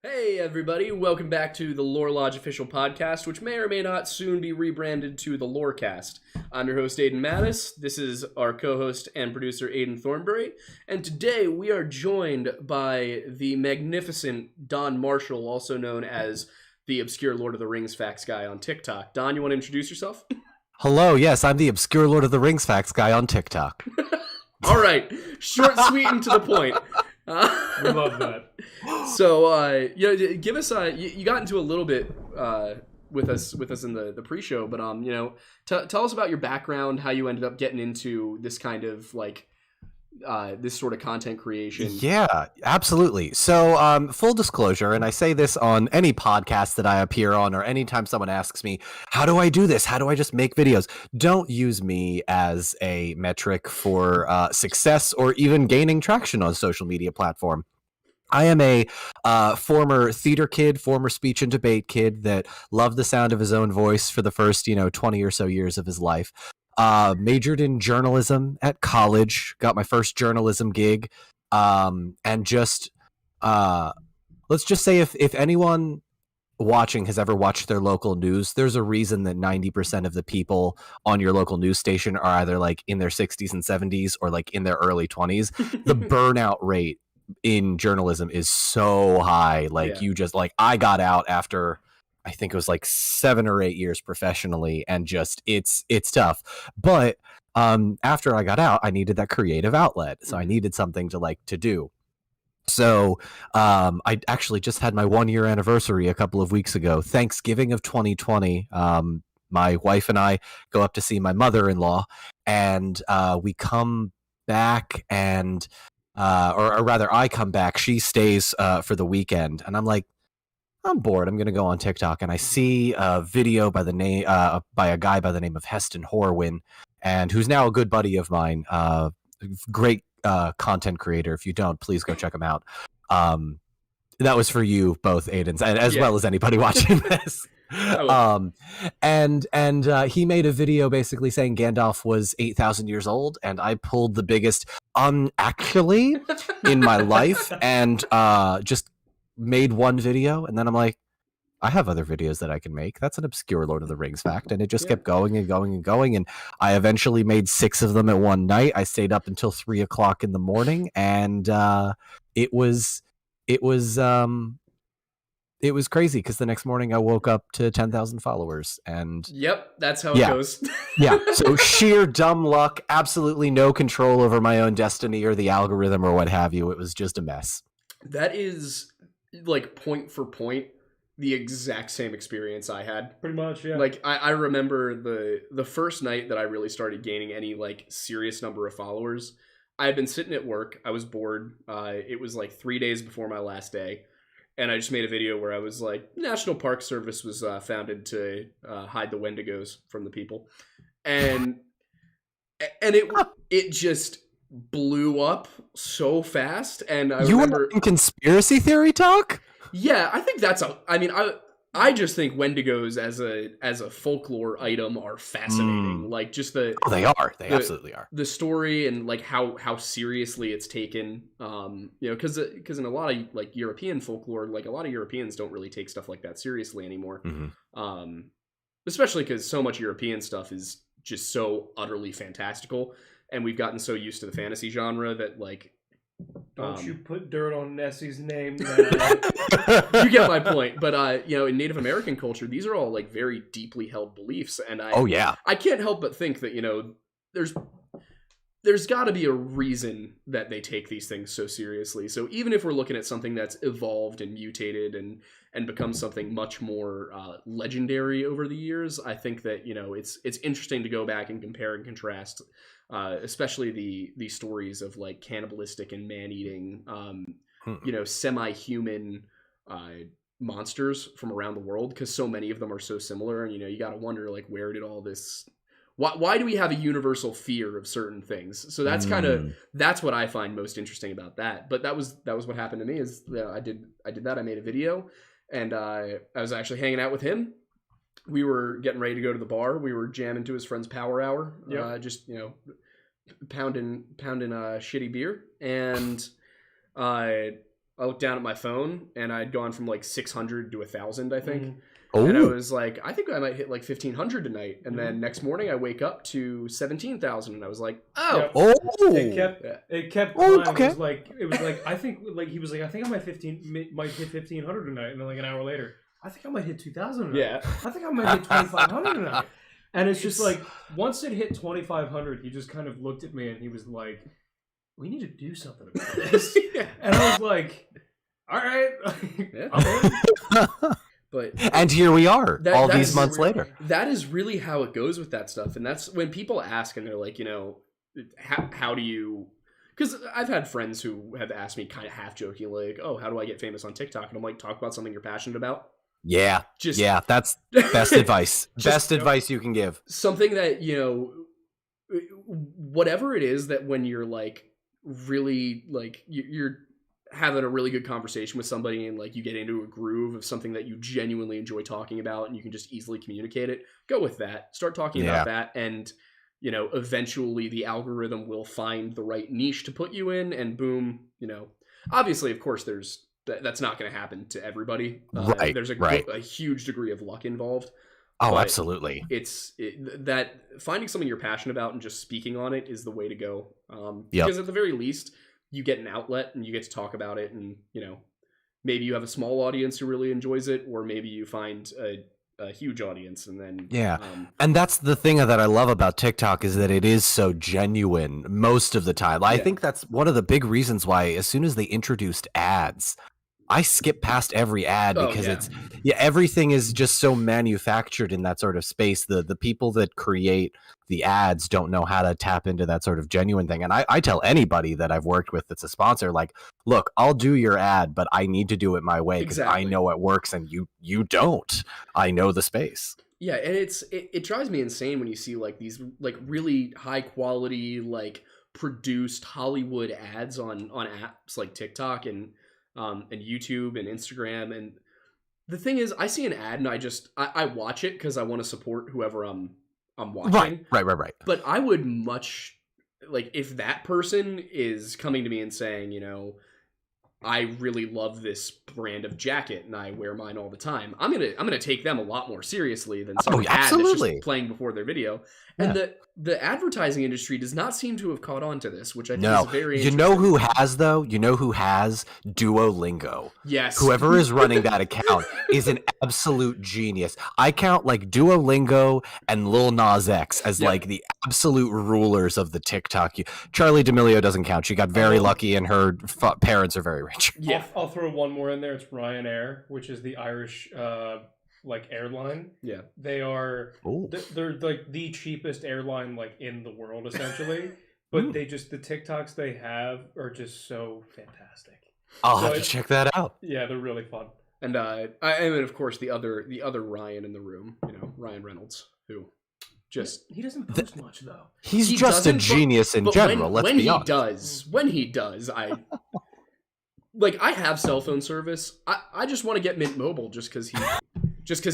Hey everybody, welcome back to the Lore Lodge official podcast, which may or may not soon be rebranded to the Lorecast. I'm your host Aidan Mattis, this is our co-host and producer Aidan Thornbury, and today we are joined by the magnificent Don Marshall, also known as the obscure Lord of the Rings facts guy on TikTok. Don, you want to introduce yourself? Hello, yes, I'm the obscure Lord of the Rings facts guy on TikTok. Alright, short, sweet, and to the point. We love that. So, give us you got into a little bit with us in the pre-show, but tell us about your background, how you ended up getting into this kind of this sort of content creation. Yeah, absolutely. So, full disclosure, and I say this on any podcast that I appear on, or anytime someone asks me, how do I do this? How do I just make videos? Don't use me as a metric for success or even gaining traction on a social media platform. I am a former theater kid, former speech and debate kid that loved the sound of his own voice for the first, 20 or so years of his life. Majored in journalism at college, got my first journalism gig, and just let's just say if anyone watching has ever watched their local news, there's a reason that 90% of the people on your local news station are either like in their 60s and 70s or like in their early 20s. The burnout rate in journalism is so high. I got out after I think it was like 7 or 8 years professionally, and just it's tough. But after I got out, I needed that creative outlet, so I needed something to do. So I actually just had my 1-year anniversary a couple of weeks ago, Thanksgiving of 2020. My wife and I go up to see my mother-in-law, and we come back and or rather I come back, she stays for the weekend, and I'm like, I'm bored, I'm gonna go on TikTok, and I see a video by a guy by the name of Heston Horwin, and who's now a good buddy of mine, great content creator. If you don't, please go check him out. That was for you both, Aidans, as well as anybody watching this. And he made a video basically saying Gandalf was 8,000 years old, and I pulled the biggest actually in my life, and just made one video, and then I'm like, I have other videos that I can make. That's an obscure Lord of the Rings fact, and it just kept going and going and going, and I eventually made 6 of them at one night. I stayed up until 3 o'clock in the morning, and it was crazy because the next morning I woke up to 10,000 followers, and yep, that's how it goes. Yeah, so sheer dumb luck, absolutely no control over my own destiny or the algorithm or what have you. It was just a mess. That is like point for point the exact same experience I had. Pretty much, yeah. Like I remember the first night that I really started gaining any like serious number of followers. I had been sitting at work. I was bored. It was like 3 days before my last day. And I just made a video where I was like, National Park Service was founded to hide the Wendigos from the people. And it just blew up so fast. And I remember were in conspiracy theory talk? Yeah, I think I just think Wendigos as a folklore item are fascinating. Like just they absolutely are. The story and like how seriously it's taken. Because in a lot of like European folklore, like a lot of Europeans don't really take stuff like that seriously anymore. Mm-hmm. Especially because so much European stuff is just so utterly fantastical, and we've gotten so used to the fantasy genre that like. Don't you put dirt on Nessie's name. You get my point. But in Native American culture, these are all like very deeply held beliefs, and I can't help but think that there's got to be a reason that they take these things so seriously. So even if we're looking at something that's evolved and mutated and become something much more legendary over the years, I think that it's interesting to go back and compare and contrast. Especially the stories of like cannibalistic and man-eating, semi-human monsters from around the world, because so many of them are so similar, and you got to wonder like where did all this? Why do we have a universal fear of certain things? So that's that's what I find most interesting about that. But that was what happened to me. Is I did that. I made a video, and I was actually hanging out with him. We were getting ready to go to the bar. We were jamming to his friend's power hour. Just pounding shitty beer, and I looked down at my phone, and I'd gone from like 600 to 1,000, I think. Mm. And I Oh, was like, I think I might hit like 1,500 tonight. And then next morning I wake up to 17,000, and I was like, oh, Yep. oh, It kept Oh, climbing. okay. It was like I think like he was like I think I might hit 1,500 tonight, and then like an hour later, I think I might hit 2,000 tonight. yeah. I think I might hit 2,500 tonight. And it's just like once it hit 2,500, he just kind of looked at me and he was like, "We need to do something about this." Yeah. And I was like, "All right, Yeah. I'm in." But and here we are, all that these is months later. that is really how it goes with that stuff. And that's when people ask and they're like, you know, how do you, because I've had friends who have asked me kind of half joking, like, oh, how do I get famous on TikTok? And I'm like, talk about something you're passionate about. Yeah, Just that's best advice. Just- Best advice you can give. something that, you know, whatever it is that when you're like really like you're having a really good conversation with somebody and like you get into a groove of something that you genuinely enjoy talking about and you can just easily communicate it, go with that. Start talking about that, and you know, eventually the algorithm will find the right niche to put you in, and boom, you know. Obviously, of course, that's not going to happen to everybody. Right. There's Right. a huge degree of luck involved. Oh, But absolutely. That finding something you're passionate about and just speaking on it is the way to go. Yep. Because at the very least, you get an outlet and you get to talk about it, and you know, maybe you have a small audience who really enjoys it, or maybe you find a huge audience, and then Yeah. And that's the thing that I love about TikTok is that it is so genuine most of the time. I think that's one of the big reasons why as soon as they introduced ads, I skip past every ad because everything is just so manufactured in that sort of space. The people that create the ads don't know how to tap into that sort of genuine thing. And I tell anybody that I've worked with that's a sponsor, like, look, I'll do your ad, but I need to do it my way because I know it works and you don't. I know the space. Yeah, and it drives me insane when you see like these like really high quality like produced Hollywood ads on apps like TikTok and YouTube and Instagram. And the thing is, I see an ad and I watch it because I want to support whoever I'm watching. Right. But I would much like if that person is coming to me and saying, you know, I really love this brand of jacket and I wear mine all the time. I'm gonna take them a lot more seriously than some ad that's just playing before their video. And the advertising industry does not seem to have caught on to this, which I think is very interesting. You know who has, though? You know who has? Duolingo. Yes. Whoever is running that account is an absolute genius. I count like Duolingo and Lil Nas X as like the absolute rulers of the TikTok. Charlie D'Amelio doesn't count. She got very lucky and her parents are very rich. Yeah, I'll throw one more in there. It's Ryanair, which is the Irish like airline. Yeah, they're like the cheapest airline like in the world essentially. But the TikToks they have are just so fantastic. I'll have to check that out. Yeah, they're really fun. And I mean, of course, the other Ryan in the room, you know, Ryan Reynolds, who just he doesn't post much though. He's just a genius in general. Let's be honest. When he does, I have cell phone service. I just want to get Mint Mobile just because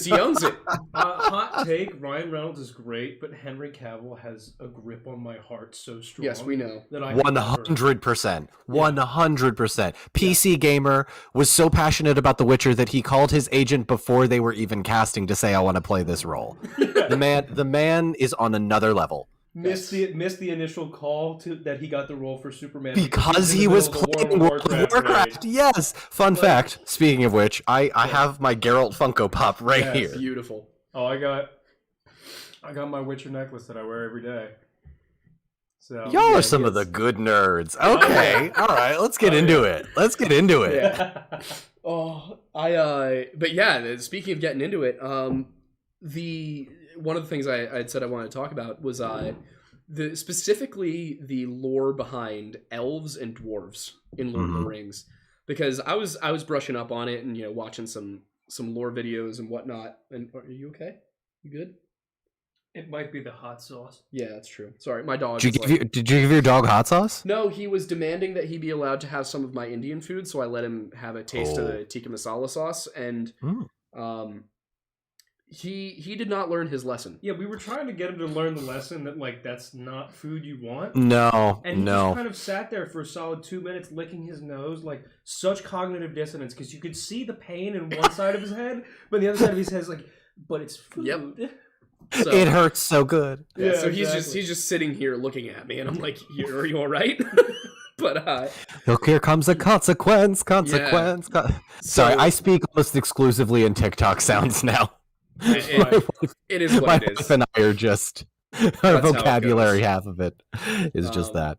he owns it. Hot take: Ryan Reynolds is great, but Henry Cavill has a grip on my heart so strong. Yes, we know. That I 100%. 100%. PC Gamer was so passionate about The Witcher that he called his agent before they were even casting to say, "I want to play this role." The man is on another level. Missed the initial call that he got the role for Superman because he was playing World of Warcraft. Yes. Fun fact. Speaking of which, I have my Geralt Funko Pop here. Beautiful. Oh, I got my Witcher necklace that I wear every day. So y'all are some of the good nerds. Okay. All right. Let's get into it. Yeah. But yeah, speaking of getting into it, one of the things I had said I wanted to talk about was specifically the lore behind elves and dwarves in Lord of the Rings, because I was brushing up on it and, you know, watching some lore videos and whatnot. And are you okay? You good? It might be the hot sauce. Yeah, that's true. Sorry, my dog. Did you give your dog hot sauce? No, he was demanding that he be allowed to have some of my Indian food, so I let him have a taste of the tikka masala sauce, and he did not learn his lesson. Yeah, we were trying to get him to learn the lesson that, like, that's not food you want. No, and he just kind of sat there for a solid 2 minutes licking his nose, like, such cognitive dissonance, because you could see the pain in one side of his head, but the other side of his head is like, but it's food. Yep. So, it hurts so good. Yeah, so exactly. he's just sitting here looking at me, and I'm like, are you all right? But look, here comes a consequence. Yeah. Sorry, I speak almost exclusively in TikTok sounds now. It is what my it is. wife and I are just our vocabulary. Half of it is just that.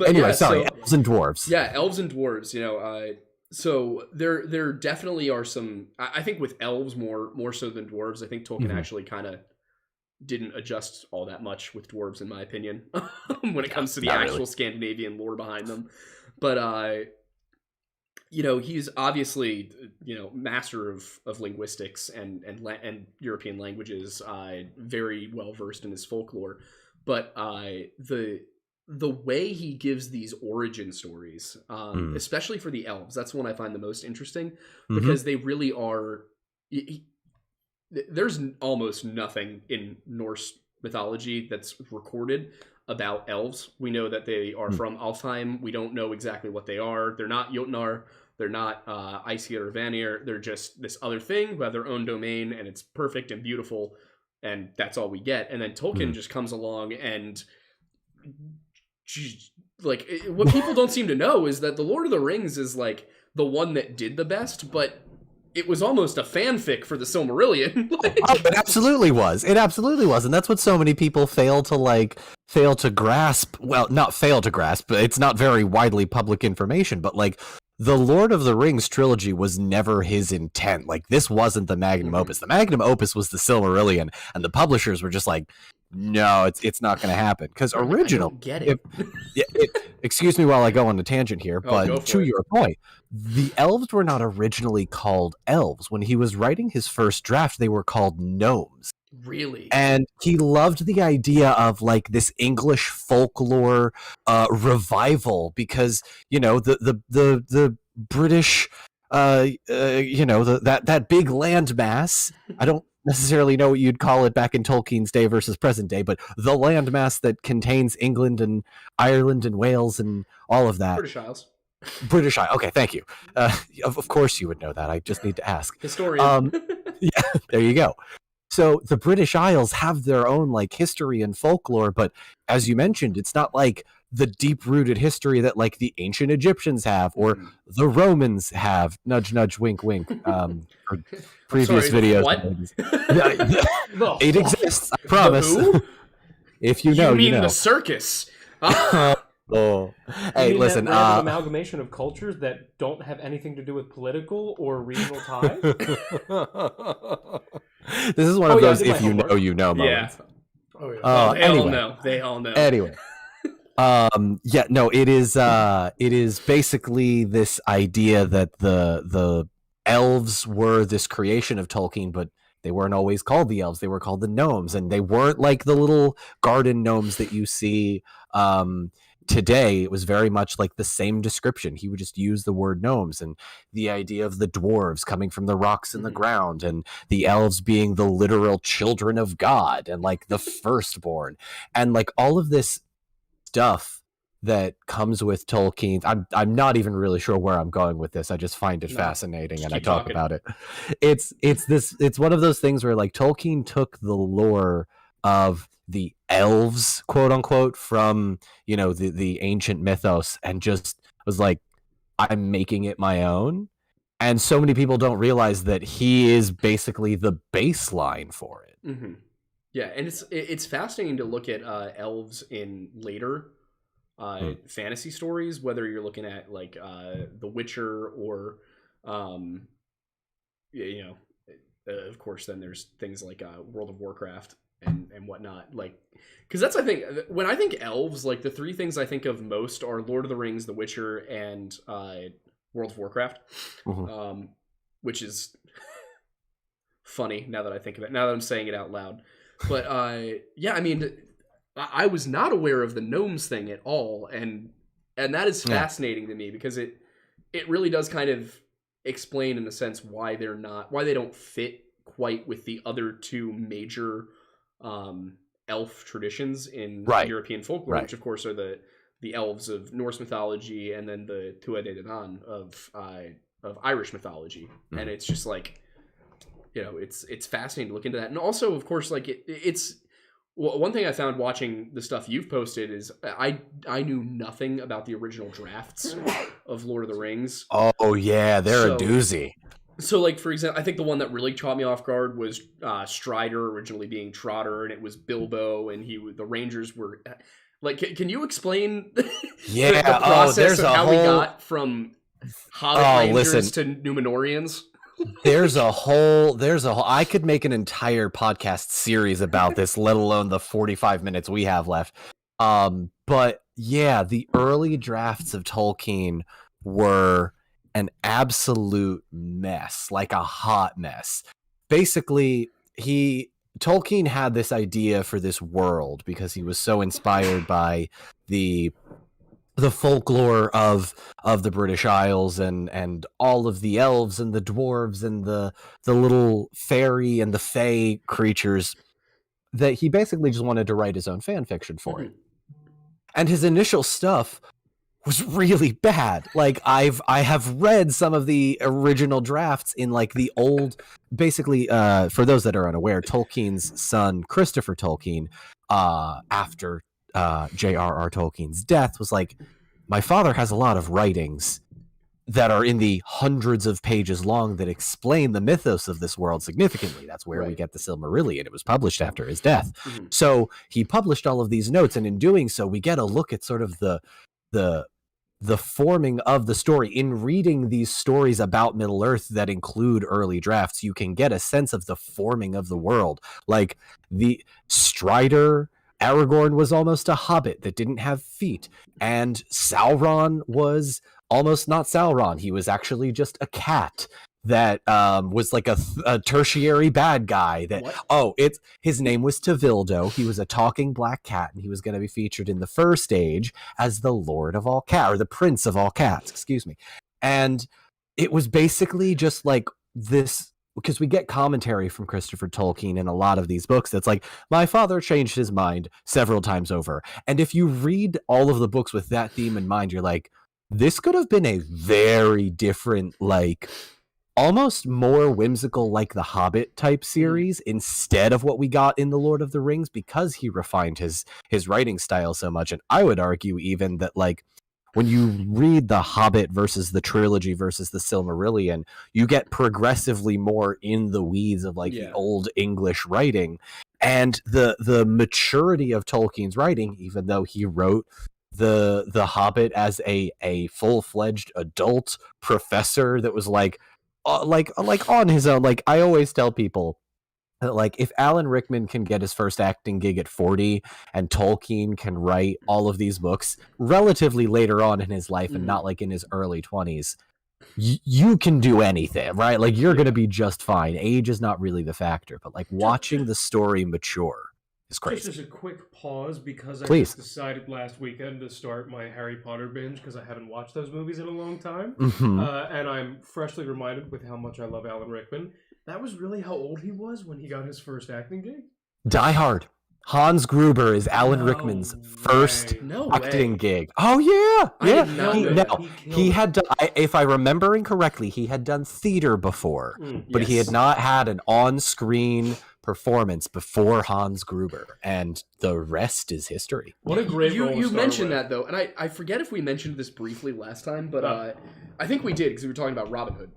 Anyway, sorry. Elves and dwarves. Yeah, elves and dwarves. You know, so there definitely are some. I think with elves more so than dwarves. I think Tolkien actually kind of didn't adjust all that much with dwarves, in my opinion, when it comes to the actual Scandinavian lore behind them. But you know, he's obviously, you know, master of linguistics and European languages, very well versed in his folklore. But the way he gives these origin stories, especially for the elves, that's one I find the most interesting, because they really are. There's almost nothing in Norse mythology that's recorded about elves. We know that they are from Alfheim. We don't know exactly what they are. They're not Jotnar. They're not Aesir or Vanir. They're just this other thing who have their own domain, and it's perfect and beautiful, and that's all we get. And then Tolkien just comes along and, like, what people don't seem to know is that the Lord of the Rings is, like, the one that did the best, but it was almost a fanfic for the Silmarillion. It absolutely was. It absolutely was. And that's what so many people fail to grasp. Well, not fail to grasp, but it's not very widely public information. But, like, the Lord of the Rings trilogy was never his intent. Like, this wasn't the magnum opus. The magnum opus was the Silmarillion, and the publishers were just like, no, it's not going to happen. Because original, get it. Excuse me while I go on a tangent here, but to your point, the elves were not originally called elves. When he was writing his first draft, they were called gnomes. Really? And he loved the idea of, like, this English folklore revival, because, you know, the British, you know, that big landmass. I don't necessarily know what you'd call it back in Tolkien's day versus present day, but the landmass that contains England and Ireland and Wales and all of that. British Isles. British Isles. Okay, thank you. Of course you would know that. I just need to ask. Historian. Yeah, there you go. So the British Isles have their own, like, history and folklore, but as you mentioned, it's not like the deep-rooted history that, like, the ancient Egyptians have or the Romans have. Nudge, nudge, wink, wink. For previous videos. What? It exists, I promise. If you know, you know. The circus. Oh, hey, listen. That amalgamation of cultures that don't have anything to do with political or regional ties. This is one of those "if you know, you know" moments. Yeah. Oh yeah. Anyway. They all know. Anyway. Yeah. No. It is basically this idea that the elves were this creation of Tolkien, but they weren't always called the elves. They were called the gnomes, and they weren't like the little garden gnomes that you see today. It was very much like the same description. He would just use the word gnomes, and the idea of the dwarves coming from the rocks in the ground, and the elves being the literal children of God, and, like, the firstborn, and, like, all of this stuff that comes with Tolkien. I'm not even really sure where I'm going with this. I just find it fascinating, and I talk about it. It's one of those things where, like, Tolkien took the lore of the elves, quote unquote, from, you know, the ancient mythos, and just was like, I'm making it my own. And so many people don't realize that he is basically the baseline for it. Mm-hmm. Yeah, and it's fascinating to look at elves in later fantasy stories, whether you're looking at, like, The Witcher or you know, of course, then there's things like World of Warcraft and whatnot, like, because that's, I think, when I think elves, like, the three things I think of most are Lord of the Rings, The Witcher, and World of Warcraft, which is funny now that I think of it, now that I'm saying it out loud. But yeah, I mean, I was not aware of the gnomes thing at all, and that is fascinating to me, because it really does kind of explain, in a sense, why they don't fit quite with the other two major elf traditions in European folklore, which of course are the elves of Norse mythology and then the Tuatha of Irish mythology. And it's just like, you know, it's fascinating to look into that. And also, of course, like it's one thing I found watching the stuff you've posted is I knew nothing about the original drafts of Lord of the Rings. Oh yeah, they're a doozy. So, like, for example, I think the one that really caught me off guard was Strider originally being Trotter, and it was Bilbo, and the Rangers were like. Can you explain the process of how we got from Hobbit Rangers to Númenóreans? There's a whole. I could make an entire podcast series about this, let alone the 45 minutes we have left. But yeah, the early drafts of Tolkien were an absolute mess, like a hot mess. Basically, Tolkien had this idea for this world because he was so inspired by the folklore of the British Isles and all of the elves and the dwarves and the little fairy and the fae creatures, that he basically just wanted to write his own fan fiction for it. And his initial stuff was really bad. Like I have read some of the original drafts in like the old, basically for those that are unaware, Tolkien's son Christopher Tolkien, after J.R.R. Tolkien's death, was like, my father has a lot of writings that are in the hundreds of pages long that explain the mythos of this world significantly. That's where we get the Silmarillion. It was published after his death. So he published all of these notes, and in doing so, we get a look at sort of the forming of the story. In reading these stories about Middle Earth that include early drafts, you can get a sense of the forming of the world. Like the Strider, Aragorn was almost a hobbit that didn't have feet, and Sauron was almost not Sauron. He was actually just a cat that was like a tertiary bad guy. His name was Tevildo. He was a talking black cat, and he was going to be featured in the first age as the Lord of all Cats, or the Prince of all Cats, excuse me. And it was basically just like this, because we get commentary from Christopher Tolkien in a lot of these books that's like, my father changed his mind several times over. And if you read all of the books with that theme in mind, you're like, this could have been a very different, like almost more whimsical, like the Hobbit type series, instead of what we got in the Lord of the Rings, because he refined his writing style so much. And I would argue even that, like, when you read the Hobbit versus the trilogy versus the Silmarillion, you get progressively more in the weeds of like the old English writing, and the maturity of Tolkien's writing, even though he wrote the Hobbit as a full-fledged adult professor that was like on his own. Like I always tell people that, like, if Alan Rickman can get his first acting gig at 40 and Tolkien can write all of these books relatively later on in his life and not like in his early 20s, you can do anything, right? Like you're going to be just fine. Age is not really the factor, but like watching the story mature is crazy. Just as a quick pause, because I Please. just decided last weekend to start my Harry Potter binge because I haven't watched those movies in a long time. And I'm freshly reminded with how much I love Alan Rickman. That was really how old he was when he got his first acting gig? Die Hard. Hans Gruber is Alan Rickman's first acting gig. Oh yeah. He had done, if I remembering correctly, he had done theater before, but he had not had an on-screen performance before Hans Gruber, and the rest is history. What a great role you mentioned that though, and I forget if we mentioned this briefly last time, but I think we did because we were talking about Robin Hood.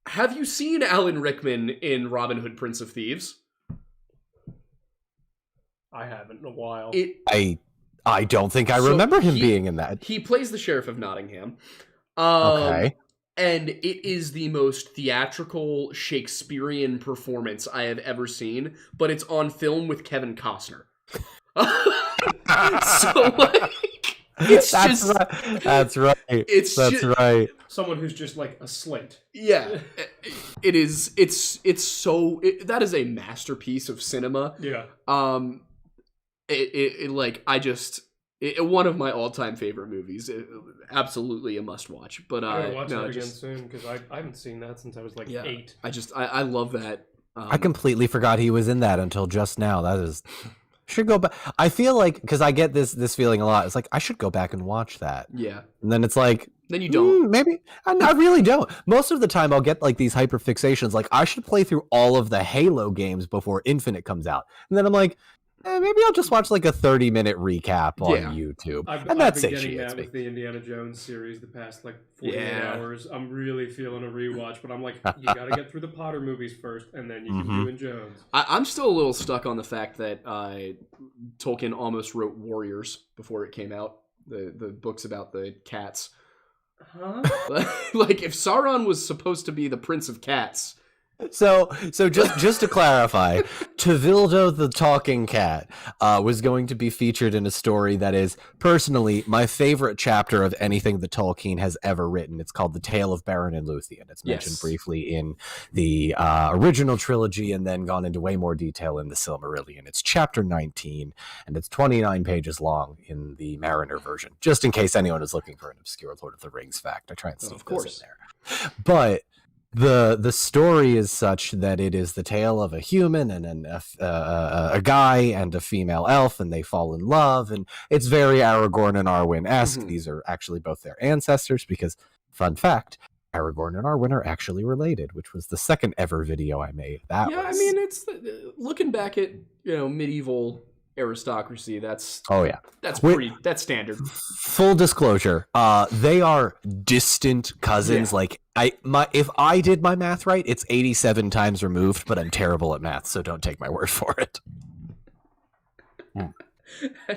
Have you seen Alan Rickman in Robin Hood, Prince of Thieves? I haven't in a while. I don't think I remember him being in that. He plays the Sheriff of Nottingham. Okay. And it is the most theatrical Shakespearean performance I have ever seen, but it's on film with Kevin Costner. So, like, that's right. That's right. Someone who's just like a slate. Yeah, it is. That is a masterpiece of cinema. Yeah. one of my all-time favorite movies. Absolutely a must-watch. But I gotta watch that again soon because I haven't seen that since I was like 8. I love that. I completely forgot he was in that until just now. That is should go back. I feel like because I get this feeling a lot. It's like I should go back and watch that. Yeah, and then it's like then you don't. Maybe I really don't. Most of the time, I'll get like these hyper fixations. Like I should play through all of the Halo games before Infinite comes out, and then I'm like. Maybe I'll just watch like a 30-minute recap on YouTube. I've been getting that with the Indiana Jones series the past like 48 hours. I'm really feeling a rewatch, but I'm like, you got to get through the Potter movies first, and then you can do in Jones. I'm still a little stuck on the fact that Tolkien almost wrote Warriors before it came out. The books about the cats. Huh? Like if Sauron was supposed to be the Prince of Cats. So just to clarify, Tevildo the talking cat was going to be featured in a story that is personally my favorite chapter of anything that Tolkien has ever written. It's called The Tale of Beren and Luthien. It's mentioned briefly in the original trilogy and then gone into way more detail in the Silmarillion. It's chapter 19 and it's 29 pages long in the Mariner version, just in case anyone is looking for an obscure Lord of the Rings fact. I try and sneak those in there. But the story is such that it is the tale of a human and a guy and a female elf, and they fall in love, and it's very Aragorn and Arwen-esque. Mm-hmm. These are actually both their ancestors because, fun fact, Aragorn and Arwen are actually related, which was the second ever video I made. I mean, it's looking back at medieval aristocracy. That's standard. Full disclosure, they are distant cousins. Like if I did my math right, it's 87 times removed, but I'm terrible at math, so don't take my word for it.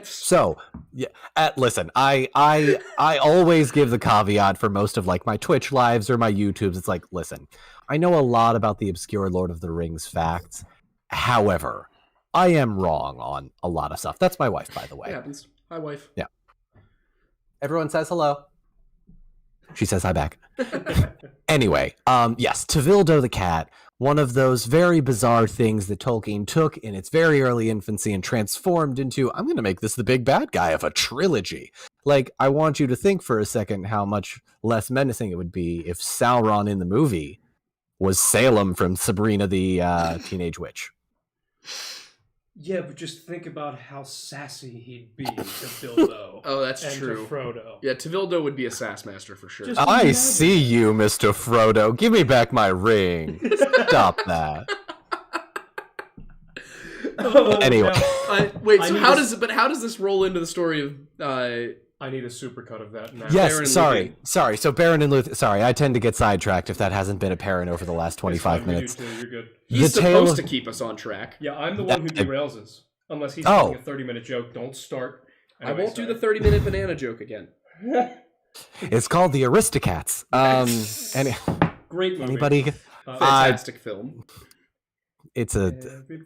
So listen, I always give the caveat for most of like my Twitch lives or my YouTubes. It's like, listen, I know a lot about the obscure Lord of the Rings facts. However, I am wrong on a lot of stuff. That's my wife, by the way. It happens. Hi, wife. Yeah. Everyone says hello. She says hi back. Anyway, yes, Tevildo the cat, one of those very bizarre things that Tolkien took in its very early infancy and transformed into, I'm going to make this the big bad guy of a trilogy. Like, I want you to think for a second how much less menacing it would be if Sauron in the movie was Salem from Sabrina the Teenage Witch. Yeah, but just think about how sassy he'd be to Tevildo. Oh, that's and true. To Frodo. Yeah, Tevildo would be a sass master for sure. I see you, Mr. Frodo. Give me back my ring. Stop that. Anyway. How does this roll into the story of I need a supercut of that now. Yes, Beren sorry. So Beren and Luthien. Sorry, I tend to get sidetracked if that hasn't been apparent over the last 25 minutes. You're good. He's supposed to keep us on track. Yeah, I'm the one who derails us. Unless he's telling a 30-minute joke, don't start. Anyway, I won't do the 30-minute banana joke again. It's called The Aristocats. Great movie. Anybody? Fantastic film. It's a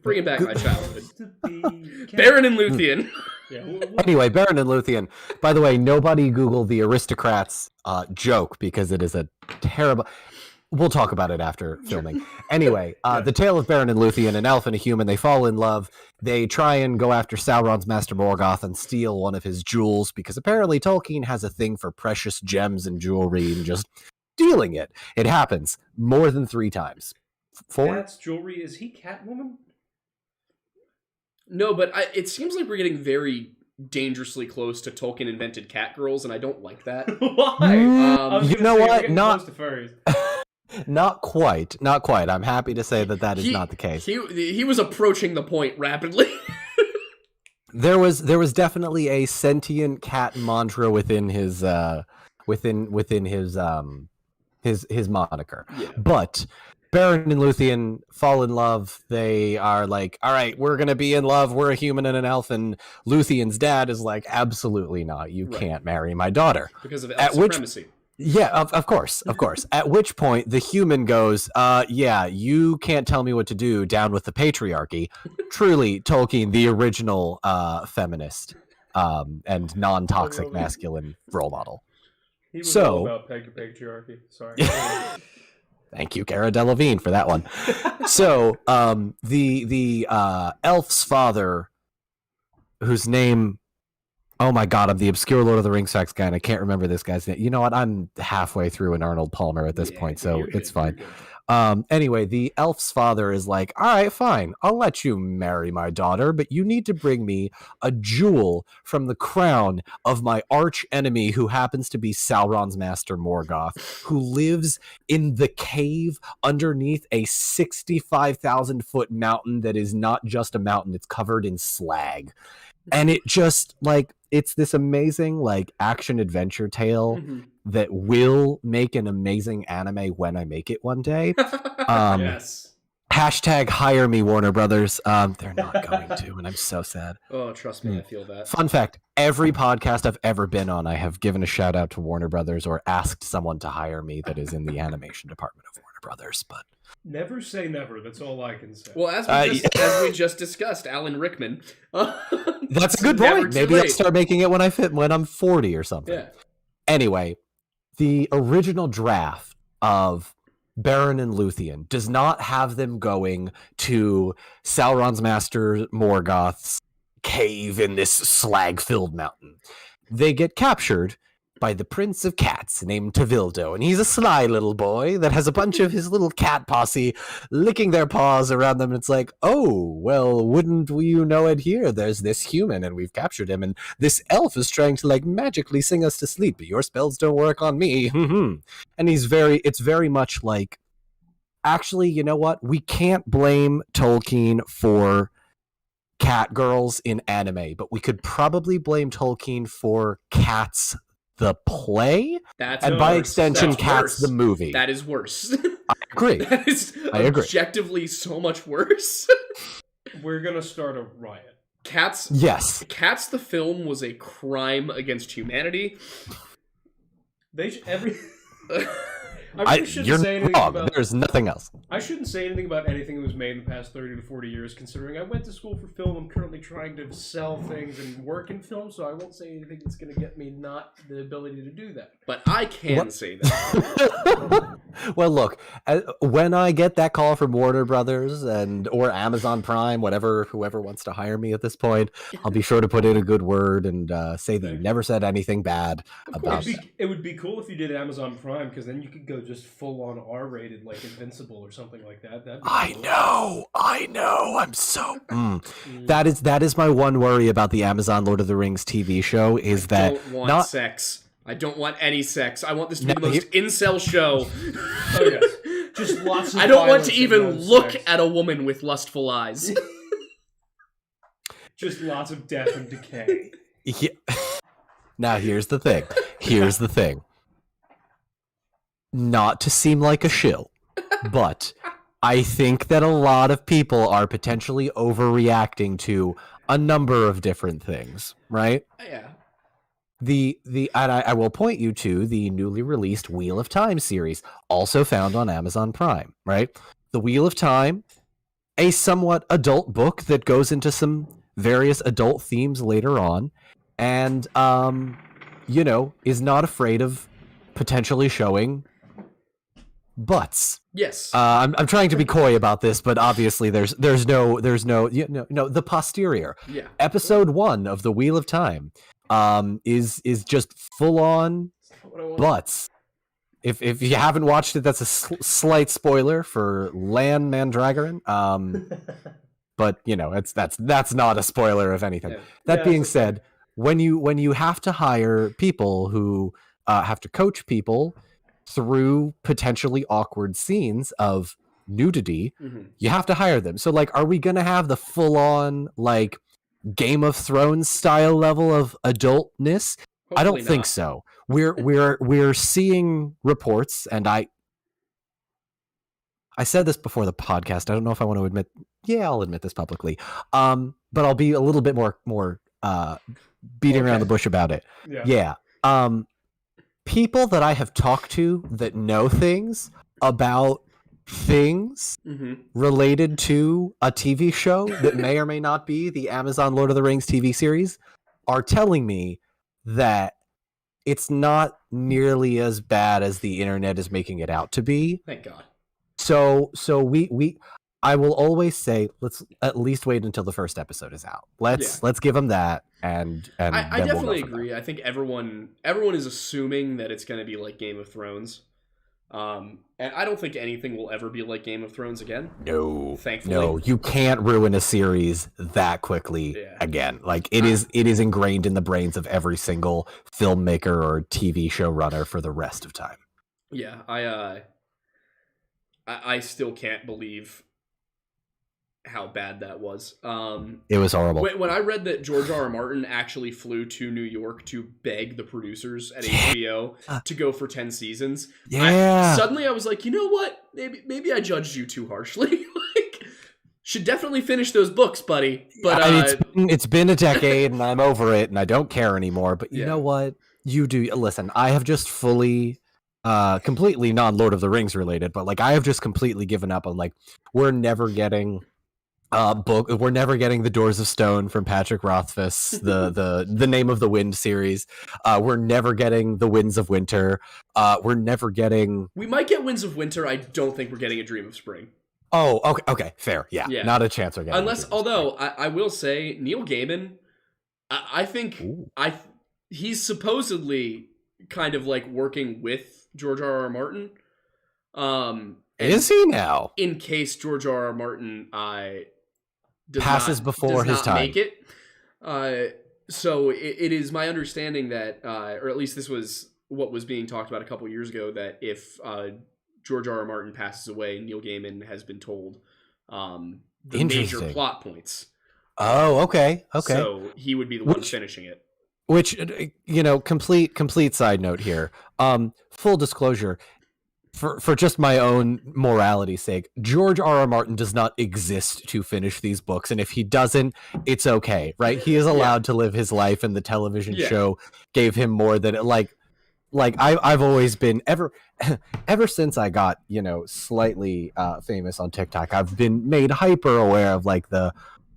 bringing back my childhood. Beren and Luthien. Yeah. Anyway, Beren and Luthien. By the way, nobody Google the Aristocrats joke because it is a terrible. We'll talk about it after filming. Anyway, the tale of Beren and Luthien, an elf and a human, they fall in love. They try and go after Sauron's Master Morgoth and steal one of his jewels because apparently Tolkien has a thing for precious gems and jewelry and just stealing it. It happens more than 3 times. 4? Cat's jewelry. Is he Catwoman? No, but it seems like we're getting very dangerously close to Tolkien invented cat girls, and I don't like that. Why? You know what? Not close to furries. Not quite. I'm happy to say that is not the case. He was approaching the point rapidly. There was definitely a sentient cat mantra within his within his moniker. Yeah. But Beren and Luthien fall in love. They are like, all right, we're going to be in love. We're a human and an elf. And Luthien's dad is like, absolutely not. You can't marry my daughter. Because of elf supremacy. Yeah, of course. At which point the human goes, yeah, you can't tell me what to do, down with the patriarchy. Truly, Tolkien, the original feminist and non-toxic masculine role model. He was all about patriarchy. Sorry. Thank you, Cara Delevingne, for that one. So, the elf's father, whose name Oh my god, I'm the obscure Lord of the Rings facts guy, and I can't remember this guy's name. You know what? I'm halfway through an Arnold Palmer at this point, so it's fine. Anyway, the elf's father is like, all right, fine, I'll let you marry my daughter, but you need to bring me a jewel from the crown of my arch enemy, who happens to be Sauron's master Morgoth, who lives in the cave underneath a 65,000-foot mountain that is not just a mountain, it's covered in slag. And it just, like, it's this amazing, like, action adventure tale that will make an amazing anime when I make it one day. Yes. Hashtag hire me, Warner Brothers. They're not going to, and I'm so sad. Oh, trust me, I feel that. Fun fact, every podcast I've ever been on, I have given a shout out to Warner Brothers or asked someone to hire me that is in the animation department of Warner Brothers, but... Never say never. That's all I can say. Well, as we just discussed, Alan Rickman. That's a good point. Maybe I'll start making it when I'm 40 or something. Yeah. Anyway, the original draft of Beren and Luthien does not have them going to Sauron's master Morgoth's cave in this slag-filled mountain. They get captured by the Prince of Cats named Tevildo, and he's a sly little boy that has a bunch of his little cat posse licking their paws around them, and it's like, oh, well, wouldn't you know it here? There's this human, and we've captured him, and this elf is trying to, like, magically sing us to sleep, but your spells don't work on me. And it's very much like, actually, you know what? We can't blame Tolkien for cat girls in anime, but we could probably blame Tolkien for Cats the play, and by extension, Cats the movie. That is worse. I agree. That is objectively so much worse. We're gonna start a riot. Cats the film was a crime against humanity. I really shouldn't say anything about... There's nothing else. I shouldn't say anything about anything that was made in the past 30 to 40 years, considering I went to school for film. I'm currently trying to sell things and work in film, so I won't say anything that's going to get me not the ability to do that. But I can say that. Well, look, when I get that call from Warner Brothers or Amazon Prime, whoever wants to hire me at this point, I'll be sure to put in a good word and say that you never said anything bad about it. It would be cool if you did Amazon Prime, because then you could go just full on R-rated, like Invincible or something like that. I know. I'm so. That is my one worry about the Amazon Lord of the Rings TV show is that I don't want sex. I don't want any sex. I want this to be the most incel show. Oh yes, just lots of. I don't want to even look at a woman with lustful eyes. Just lots of death and decay. Yeah. Now here's the thing. Not to seem like a shill, but I think that a lot of people are potentially overreacting to a number of different things, right? Yeah. And I will point you to the newly released Wheel of Time series, also found on Amazon Prime, right? The Wheel of Time, a somewhat adult book that goes into some various adult themes later on, and is not afraid of potentially showing butts. Yes. I'm trying to be coy about this, but obviously there's no the posterior. Yeah. Episode 1 of the Wheel of Time is just full on butts. If you haven't watched it, that's a slight spoiler for Lan Mandragoran. But that's not a spoiler of anything. Yeah. That being said, when you have to hire people who have to coach people through potentially awkward scenes of nudity, you have to hire them. So, like, are we gonna have the full on, like, Game of Thrones style level of adultness? Hopefully I don't think so. We're seeing reports, and I said this before the podcast. I don't know if I want to admit. Yeah, I'll admit this publicly. But I'll be a little bit more beating around the bush about it. Yeah. People that I have talked to that know things about things related to a TV show that may or may not be the Amazon Lord of the Rings TV series are telling me that it's not nearly as bad as the internet is making it out to be. Thank God. So I will always say, let's at least wait until the first episode is out. Let's give them that. and I then we'll definitely go from there. agree. I think everyone is assuming that it's going to be like Game of Thrones. And I don't think anything will ever be like Game of Thrones again. No, thankfully. no, you can't ruin a series that quickly again. Like it is ingrained in the brains of every single filmmaker or TV show runner for the rest of time. Yeah, I still can't believe how bad that was. It was horrible. When I read that George R.R. Martin actually flew to New York to beg the producers at HBO to go for 10 seasons, suddenly I was like, you know what? Maybe I judged you too harshly. Like, should definitely finish those books, buddy. But it's been a decade, and I'm over it, and I don't care anymore. But you know what? You do. Listen, I have just fully, completely non-Lord of the Rings related, but like I have just completely given up on like we're never getting. We're never getting the Doors of Stone from Patrick Rothfuss, the Name of the Wind series. We're never getting the Winds of Winter. We're never getting. We might get Winds of Winter. I don't think we're getting a Dream of Spring. Oh, okay, fair. Yeah, not a chance we're getting. Although I will say Neil Gaiman, I think he's supposedly kind of like working with George R.R. Martin. Is he now? In case George R.R. Martin passes before his time. Make it. So it is my understanding that, or at least this was what was being talked about a couple years ago, that if George R.R. Martin passes away, Neil Gaiman has been told the major plot points. Oh, okay. So he would be the one finishing it. Which, complete side note here. Full disclosure. For just my own morality's sake, George R.R. Martin does not exist to finish these books, and if he doesn't, it's okay, right? He is allowed to live his life, and the television show gave him more than I've always been ever since I got slightly famous on TikTok. I've been made hyper aware of like I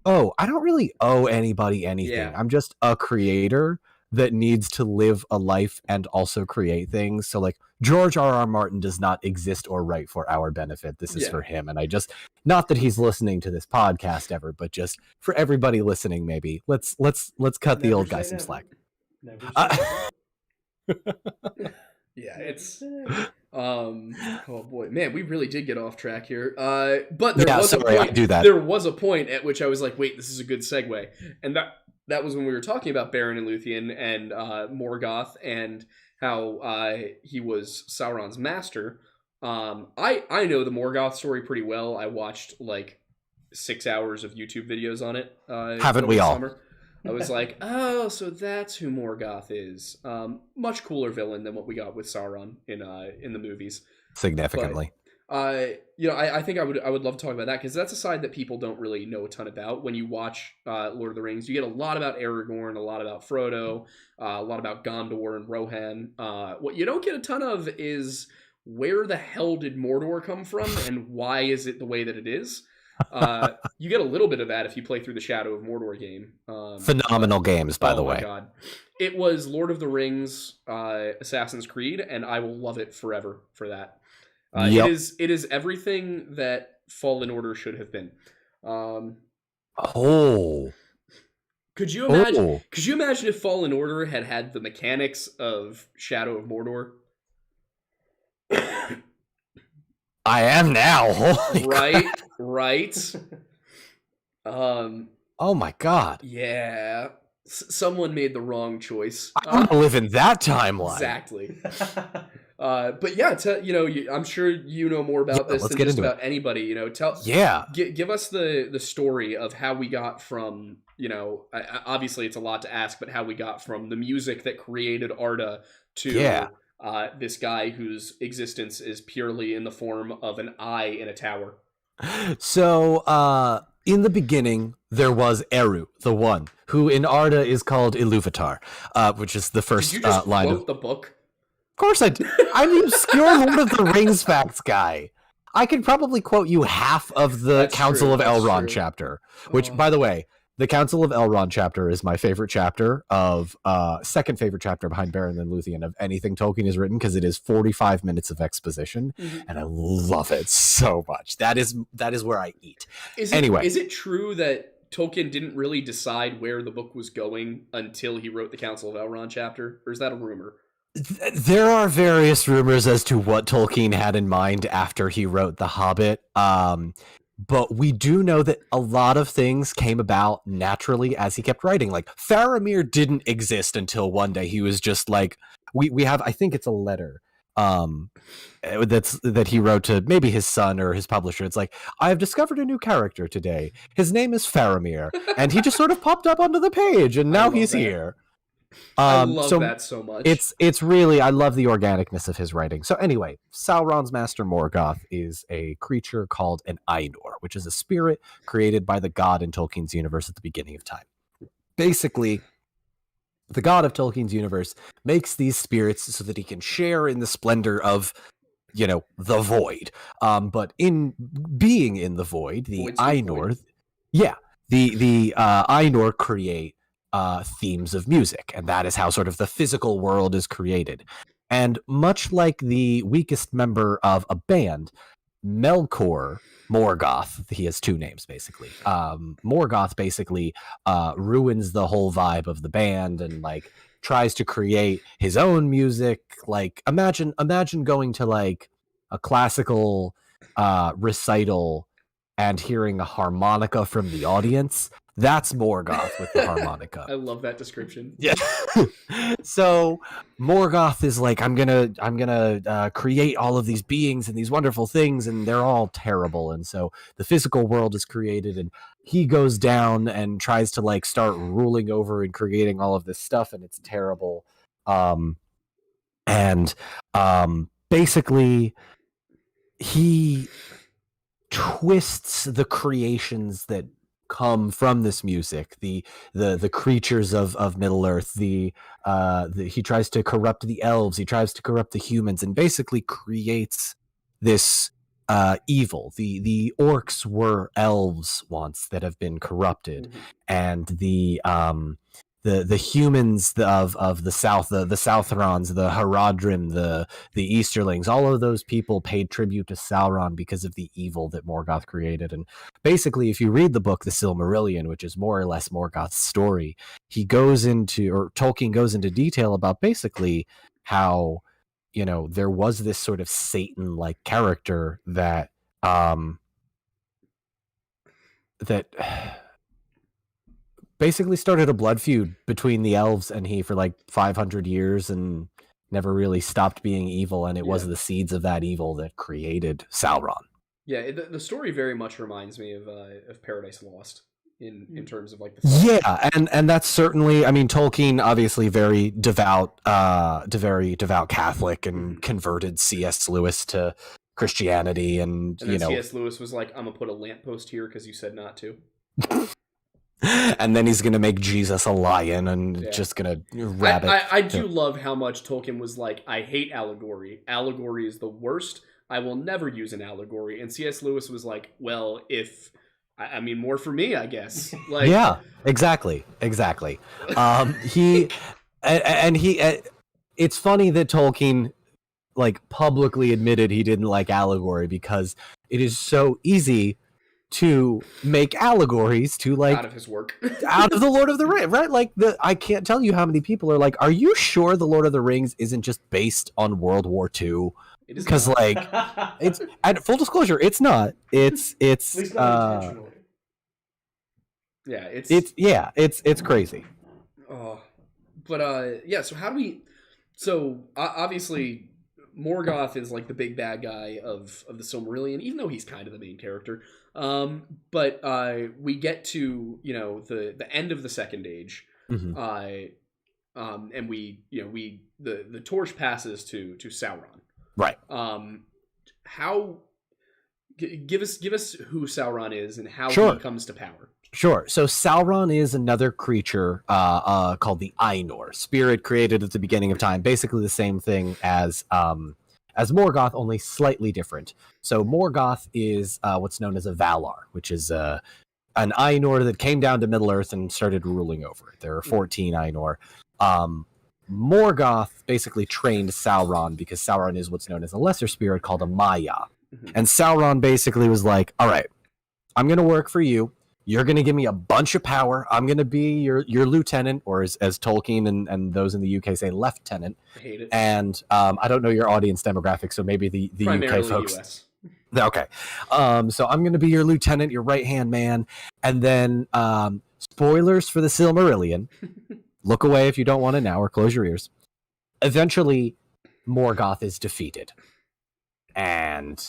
don't really owe anybody anything. Yeah. I'm just a creator that needs to live a life and also create things. So like George R.R. Martin does not exist or write for our benefit. This is for him. And I just, not that he's listening to this podcast ever, but just for everybody listening, maybe let's cut the old guy some slack. It's oh boy, man, we really did get off track here. But there was a point. I do that. There was a point at which I was like, wait, this is a good segue, and that was when we were talking about Beren and Luthien and Morgoth and how he was Sauron's master. I know the Morgoth story pretty well. I watched like 6 hours of YouTube videos on it. Haven't we all? Summer. I was like, oh, so that's who Morgoth is. Much cooler villain than what we got with Sauron in the movies. Significantly. But, I think I would love to talk about that because that's a side that people don't really know a ton about. When you watch Lord of the Rings, you get a lot about Aragorn, a lot about Frodo, a lot about Gondor and Rohan. What you don't get a ton of is where the hell did Mordor come from and why is it the way that it is? You get a little bit of that if you play through the Shadow of Mordor game. Phenomenal games, by the way. Oh my god. It was Lord of the Rings, Assassin's Creed, and I will love it forever for that. It is everything that Fallen Order should have been. Could you imagine? Could you imagine if Fallen Order had the mechanics of Shadow of Mordor? I am now. Holy right. Oh my god. Yeah. Someone made the wrong choice. I want to live in that timeline. Exactly. But yeah, I'm sure you know more about this than just about anybody. Give us the story of how we got from, obviously it's a lot to ask, but how we got from the music that created Arda to this guy whose existence is purely in the form of an eye in a tower. So, in the beginning, there was Eru, the one, who in Arda is called Iluvatar, which is the first Did you just line quote the book? Of course I did. I'm the obscure Lord of the Rings facts guy. I could probably quote you half of the Council of Elrond chapter, which, by the way, the Council of Elrond chapter is my favorite chapter of, second favorite chapter behind Beren and Luthien of anything Tolkien has written, because it is 45 minutes of exposition, and I love it so much. That is where I eat. Is it true that Tolkien didn't really decide where the book was going until he wrote the Council of Elrond chapter, or is that a rumor? There are various rumors as to what Tolkien had in mind after he wrote The Hobbit. But we do know that a lot of things came about naturally as he kept writing. Like Faramir didn't exist until one day he was just like, we have, I think it's a letter that he wrote to maybe his son or his publisher. It's like, I have discovered a new character today. His name is Faramir, and he just sort of popped up onto the page, and now he's here. I love that so much. It's really, I love the organicness of his writing. So anyway, Sauron's master Morgoth is a creature called an Ainur, which is a spirit created by the god in Tolkien's universe at the beginning of time. Basically, the god of Tolkien's universe makes these spirits so that he can share in the splendor of, the void. But in being in the void, the Ainur, the Ainur create themes of music, and that is how sort of the physical world is created. And much like the weakest member of a band, Melkor Morgoth, he has two names basically. Morgoth basically ruins the whole vibe of the band and like tries to create his own music. Like imagine going to like a classical recital and hearing a harmonica from the audience. That's Morgoth with the harmonica. I love that description. Yeah. So Morgoth is like, I'm gonna create all of these beings and these wonderful things, and they're all terrible. And so the physical world is created, and he goes down and tries to like start ruling over and creating all of this stuff, and it's terrible. Basically, he twists the creations that come from this music, the creatures of Middle Earth, he tries to corrupt the elves, he tries to corrupt the humans, and basically creates this evil. The orcs were elves once that have been corrupted, and the humans of the south, the Southrons, the Haradrim, the Easterlings, all of those people paid tribute to Sauron because of the evil that Morgoth created. And basically, if you read the book The Silmarillion, which is more or less Morgoth's story, Tolkien goes into detail about basically how, there was this sort of Satan-like character that basically started a blood feud between the elves and he for like 500 years and never really stopped being evil, and it was the seeds of that evil that created Sauron. Yeah, the story very much reminds me of Paradise Lost in terms of like the and that's certainly, I mean, Tolkien obviously very devout Catholic and converted C.S. Lewis to Christianity, and then C.S. Lewis was like, I'm gonna put a lamppost here because you said not to. And then he's gonna make Jesus a lion and just gonna rabbit. I do love how much Tolkien was like, I hate allegory. Allegory is the worst. I will never use an allegory. And C.S. Lewis was like, well, if I mean, more for me, I guess. Like, yeah, exactly. It's funny that Tolkien like publicly admitted he didn't like allegory because it is so easy to make allegories to like out of his work, out of the Lord of the Rings, right? Like I can't tell you how many people are like, are you sure the Lord of the Rings isn't just based on World War II? Because like it's, at full disclosure, it's not. It's not it's crazy. So how do we? So obviously, Morgoth is like the big bad guy of the Silmarillion, even though he's kind of the main character. But we get to the end of the Second Age, and the torch passes to Sauron. Right. How? Give us who Sauron is and how he comes to power. Sure. So Sauron is another creature called the Ainur, spirit created at the beginning of time. Basically the same thing as Morgoth, only slightly different. So Morgoth is what's known as a Valar, which is an Ainur that came down to Middle-earth and started ruling over it. There are 14 Ainur. Morgoth basically trained Sauron because Sauron is what's known as a lesser spirit called a Maya. And Sauron basically was like, all right, I'm going to work for you. You're going to give me a bunch of power. I'm going to be your lieutenant, or as Tolkien and those in the UK say, lieutenant. I hate it. And I don't know your audience demographic, so maybe the UK folks. US. Okay. So I'm going to be your lieutenant, your right-hand man. And then spoilers for the Silmarillion. Look away if you don't want to now, or close your ears. Eventually, Morgoth is defeated. And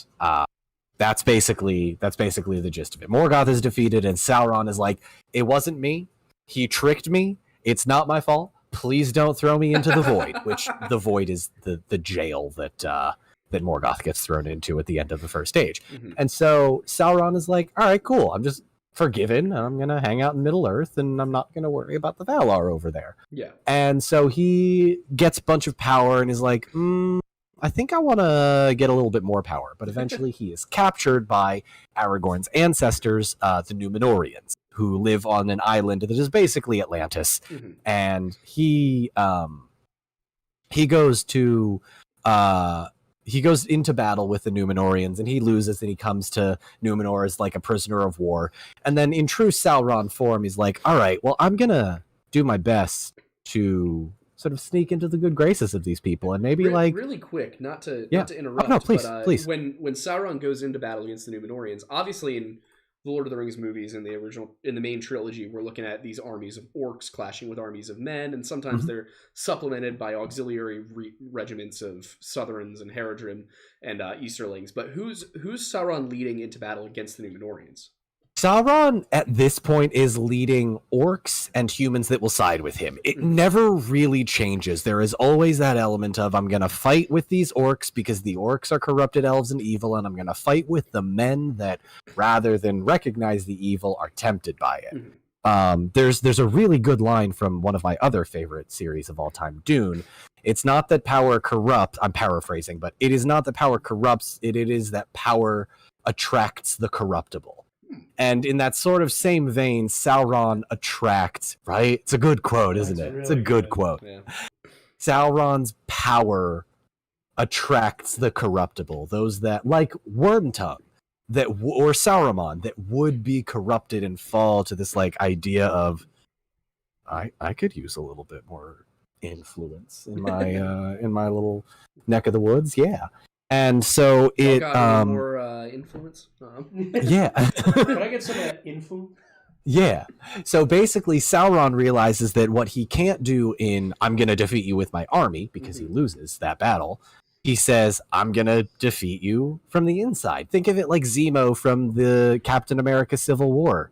that's basically the gist of it. Morgoth is defeated, and Sauron is like, it wasn't me. He tricked me. It's not my fault. Please don't throw me into the void, which the void is the jail that Morgoth gets thrown into at the end of the first stage. Mm-hmm. And so Sauron is like, all right, cool. I'm just forgiven, and I'm going to hang out in Middle-earth, and I'm not going to worry about the Valar over there. Yeah. And so he gets a bunch of power and is like, I think I want to get a little bit more power. But eventually he is captured by Aragorn's ancestors, the Númenóreans, who live on an island that is basically Atlantis. Mm-hmm. And he goes into battle with the Númenóreans, and he loses, and he comes to Númenor as like a prisoner of war. And then in true Sauron form, he's like, all right, well, I'm going to do my best to sort of sneak into the good graces of these people, and maybe really quick, not to interrupt. Oh, no, please, but, please. When Sauron goes into battle against the Númenóreans, obviously in the Lord of the Rings movies, in the main trilogy, we're looking at these armies of orcs clashing with armies of men, and sometimes mm-hmm. they're supplemented by auxiliary regiments of Southrons and Haradrim and Easterlings. But who's Sauron leading into battle against the Númenóreans? Sauron at this point is leading orcs and humans that will side with him. It never really changes. There is always that element of, I'm going to fight with these orcs because the orcs are corrupted elves and evil, and I'm going to fight with the men that, rather than recognize the evil, are tempted by it. Mm-hmm. There's a really good line from one of my other favorite series of all time, Dune. It's not that power corrupts, I'm paraphrasing, but it is not that power corrupts, it is that power attracts the corruptible. And in that sort of same vein, Sauron attracts, right? It's a good quote, isn't it? Really it's a good quote. Yeah. Sauron's power attracts the corruptible, those that, like Wormtongue, or Saruman, that would be corrupted and fall to this like idea of, I could use a little bit more influence in my in my little neck of the woods, yeah. And so it more influence. Yeah. Can I get some of that influence? Yeah. So basically Sauron realizes that what he can't do in I'm going to defeat you with my army, because mm-hmm. he loses that battle, he says, I'm going to defeat you from the inside. Think of it like Zemo from the Captain America Civil War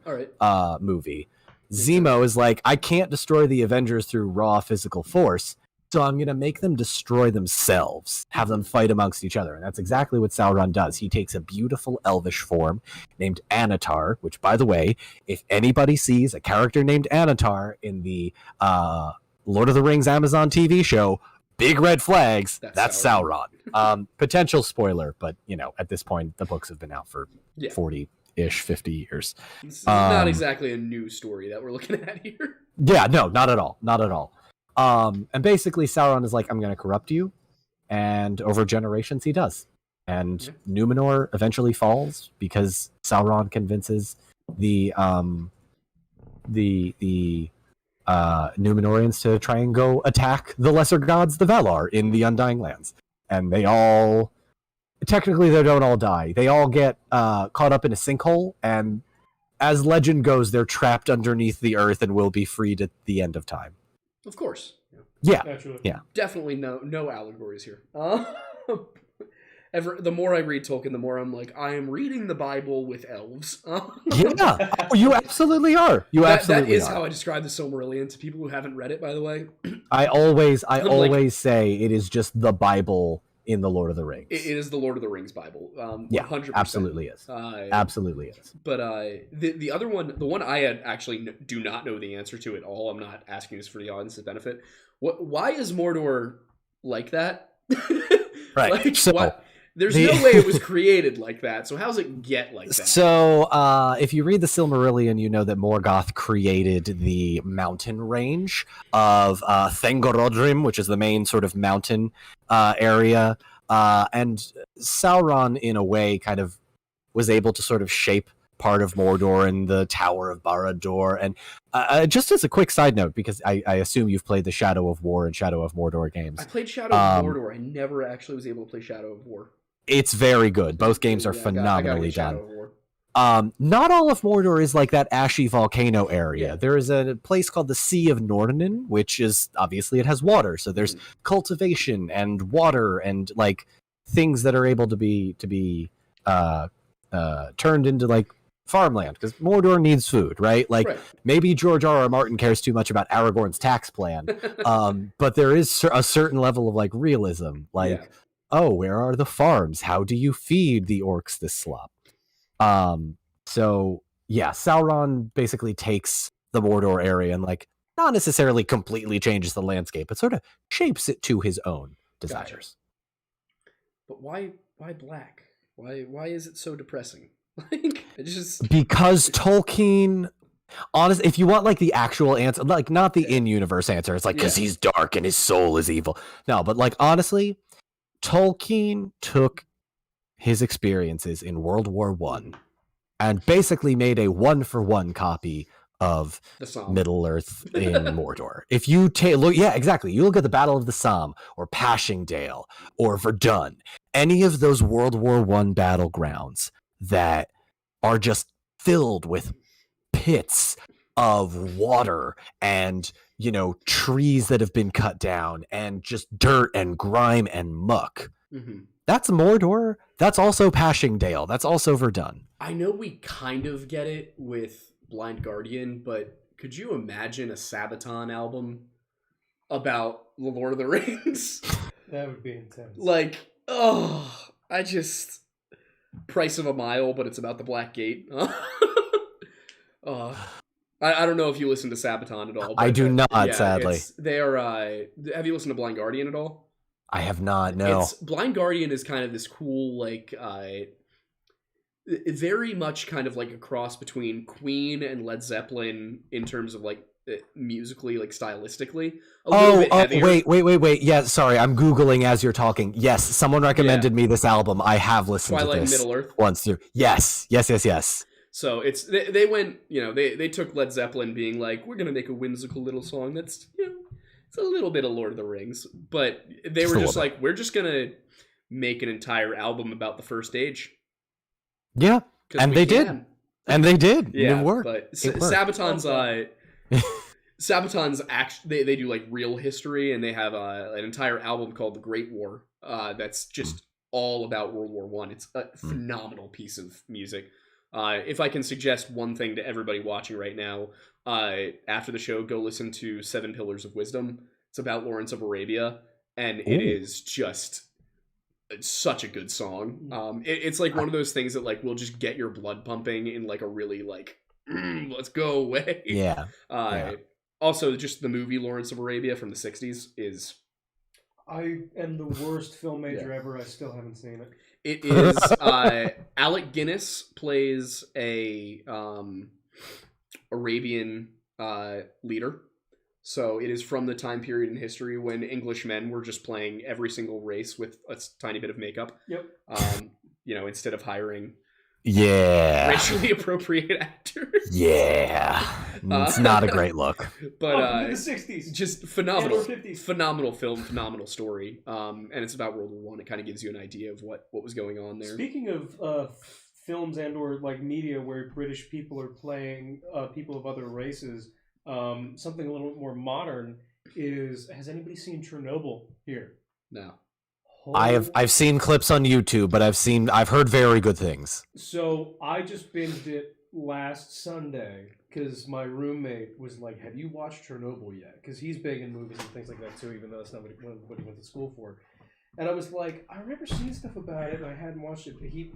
movie. Zemo is like, I can't destroy the Avengers through raw physical force, so I'm going to make them destroy themselves, have them fight amongst each other. And that's exactly what Sauron does. He takes a beautiful elvish form named Anatar, which, by the way, if anybody sees a character named Anatar in the Lord of the Rings Amazon TV show, big red flags, that's Sauron. Potential spoiler, but, at this point, the books have been out for 40-ish, 50 years. It's not exactly a new story that we're looking at here. Yeah, no, not at all. Not at all. And basically Sauron is like, I'm going to corrupt you. And over generations he does. And Númenor eventually falls because Sauron convinces the Númenóreans to try and go attack the lesser gods, the Valar, in the Undying Lands. And they all, technically they don't all die. They all get caught up in a sinkhole, and as legend goes, they're trapped underneath the earth and will be freed at the end of time. Of course. Yeah. Naturally. Yeah. Definitely no allegories here. The more I read Tolkien, the more I'm like, I am reading the Bible with elves. Yeah. Oh, you absolutely are. That is how I describe the Silmarillion to people who haven't read it, by the way. I always say it is just the Bible in the Lord of the Rings. It is the Lord of the Rings Bible. 100%. Absolutely is. Absolutely is. But the other one, the one I actually do not know the answer to at all. I'm not asking this for the audience's benefit. Why is Mordor like that? Right. There's no way it was created like that. So how does it get like that? So if you read the Silmarillion, you know that Morgoth created the mountain range of Thangorodrim, which is the main sort of mountain area. And Sauron, in a way, kind of was able to sort of shape part of Mordor and the Tower of Barad-dûr. And just as a quick side note, because I assume you've played the Shadow of War and Shadow of Mordor games. I played Shadow of Mordor. I never actually was able to play Shadow of War. It's very good. Both games are phenomenally done. Not all of Mordor is like that ashy volcano area. Yeah. There is a place called the Sea of Nordnen, which is obviously it has water. So there's cultivation and water and like things that are able to be turned into like farmland because Mordor needs food, right? Like maybe George R.R. Martin cares too much about Aragorn's tax plan, but there is a certain level of like realism, like oh, where are the farms? How do you feed the orcs this slop? So yeah, Sauron basically takes the Mordor area and like not necessarily completely changes the landscape, but sort of shapes it to his own desires. Gotcha. But why black? Why is it so depressing? Like because Tolkien, honest, if you want like the actual answer, like not the in-universe answer, it's like because he's dark and his soul is evil. No, but like honestly, Tolkien took his experiences in World War I and basically made a 1-for-1 copy of Middle Earth in Mordor. If you look, exactly. You look at the Battle of the Somme or Passchendaele or Verdun, any of those World War I battlegrounds that are just filled with pits of water and, you know, trees that have been cut down and just dirt and grime and muck. Mm-hmm. That's Mordor. That's also Passchendaele. That's also Verdun. I know we kind of get it with Blind Guardian, but could you imagine a Sabaton album about the Lord of the Rings? That would be intense. Like, Price of a Mile, but it's about the Black Gate. I don't know if you listen to Sabaton at all. I do not, sadly. They are. Have you listened to Blind Guardian at all? I have not. No. Blind Guardian is kind of this cool, like, very much kind of like a cross between Queen and Led Zeppelin in terms of like musically, like stylistically. Wait. Yeah, sorry, I'm Googling as you're talking. Yes, someone recommended me this album. I have listened to this. Middle Earth. Once through. Yes. So it's they went, you know, they took Led Zeppelin being like, we're gonna make a whimsical little song that's, you know, it's a little bit of Lord of the Rings, but they were just like, we're just gonna make an entire album about the First Age. Yeah, and they did. And they did. Yeah, it worked. But Sabaton's Sabaton's actually they do like real history, and they have an entire album called The Great War. That's just all about World War One. It's a phenomenal piece of music. If I can suggest one thing to everybody watching right now, after the show, go listen to Seven Pillars of Wisdom. It's about Lawrence of Arabia, and it is just such a good song. It's like one of those things that like will just get your blood pumping in like a really like let's go way. Yeah. Also, just the movie Lawrence of Arabia from the 60s is... I am the worst film major ever. I still haven't seen it. It is... Alec Guinness plays a Arabian leader. So it is from the time period in history when English men were just playing every single race with a tiny bit of makeup. Yep. You know, instead of hiring... racially appropriate actors. It's not a great look. But the 60s, just phenomenal film, phenomenal story. And it's about World War One. It kind of gives you an idea of what was going on there. Speaking of films and or like media where British people are playing people of other races, something a little bit more modern is, has anybody seen Chernobyl here? No. I've seen clips on YouTube, but I've heard very good things. So I just binged it last Sunday because my roommate was like, "Have you watched Chernobyl yet?" Because he's big in movies and things like that too, even though that's not what he went to school for. And I was like, I remember seeing stuff about it, and I hadn't watched it. He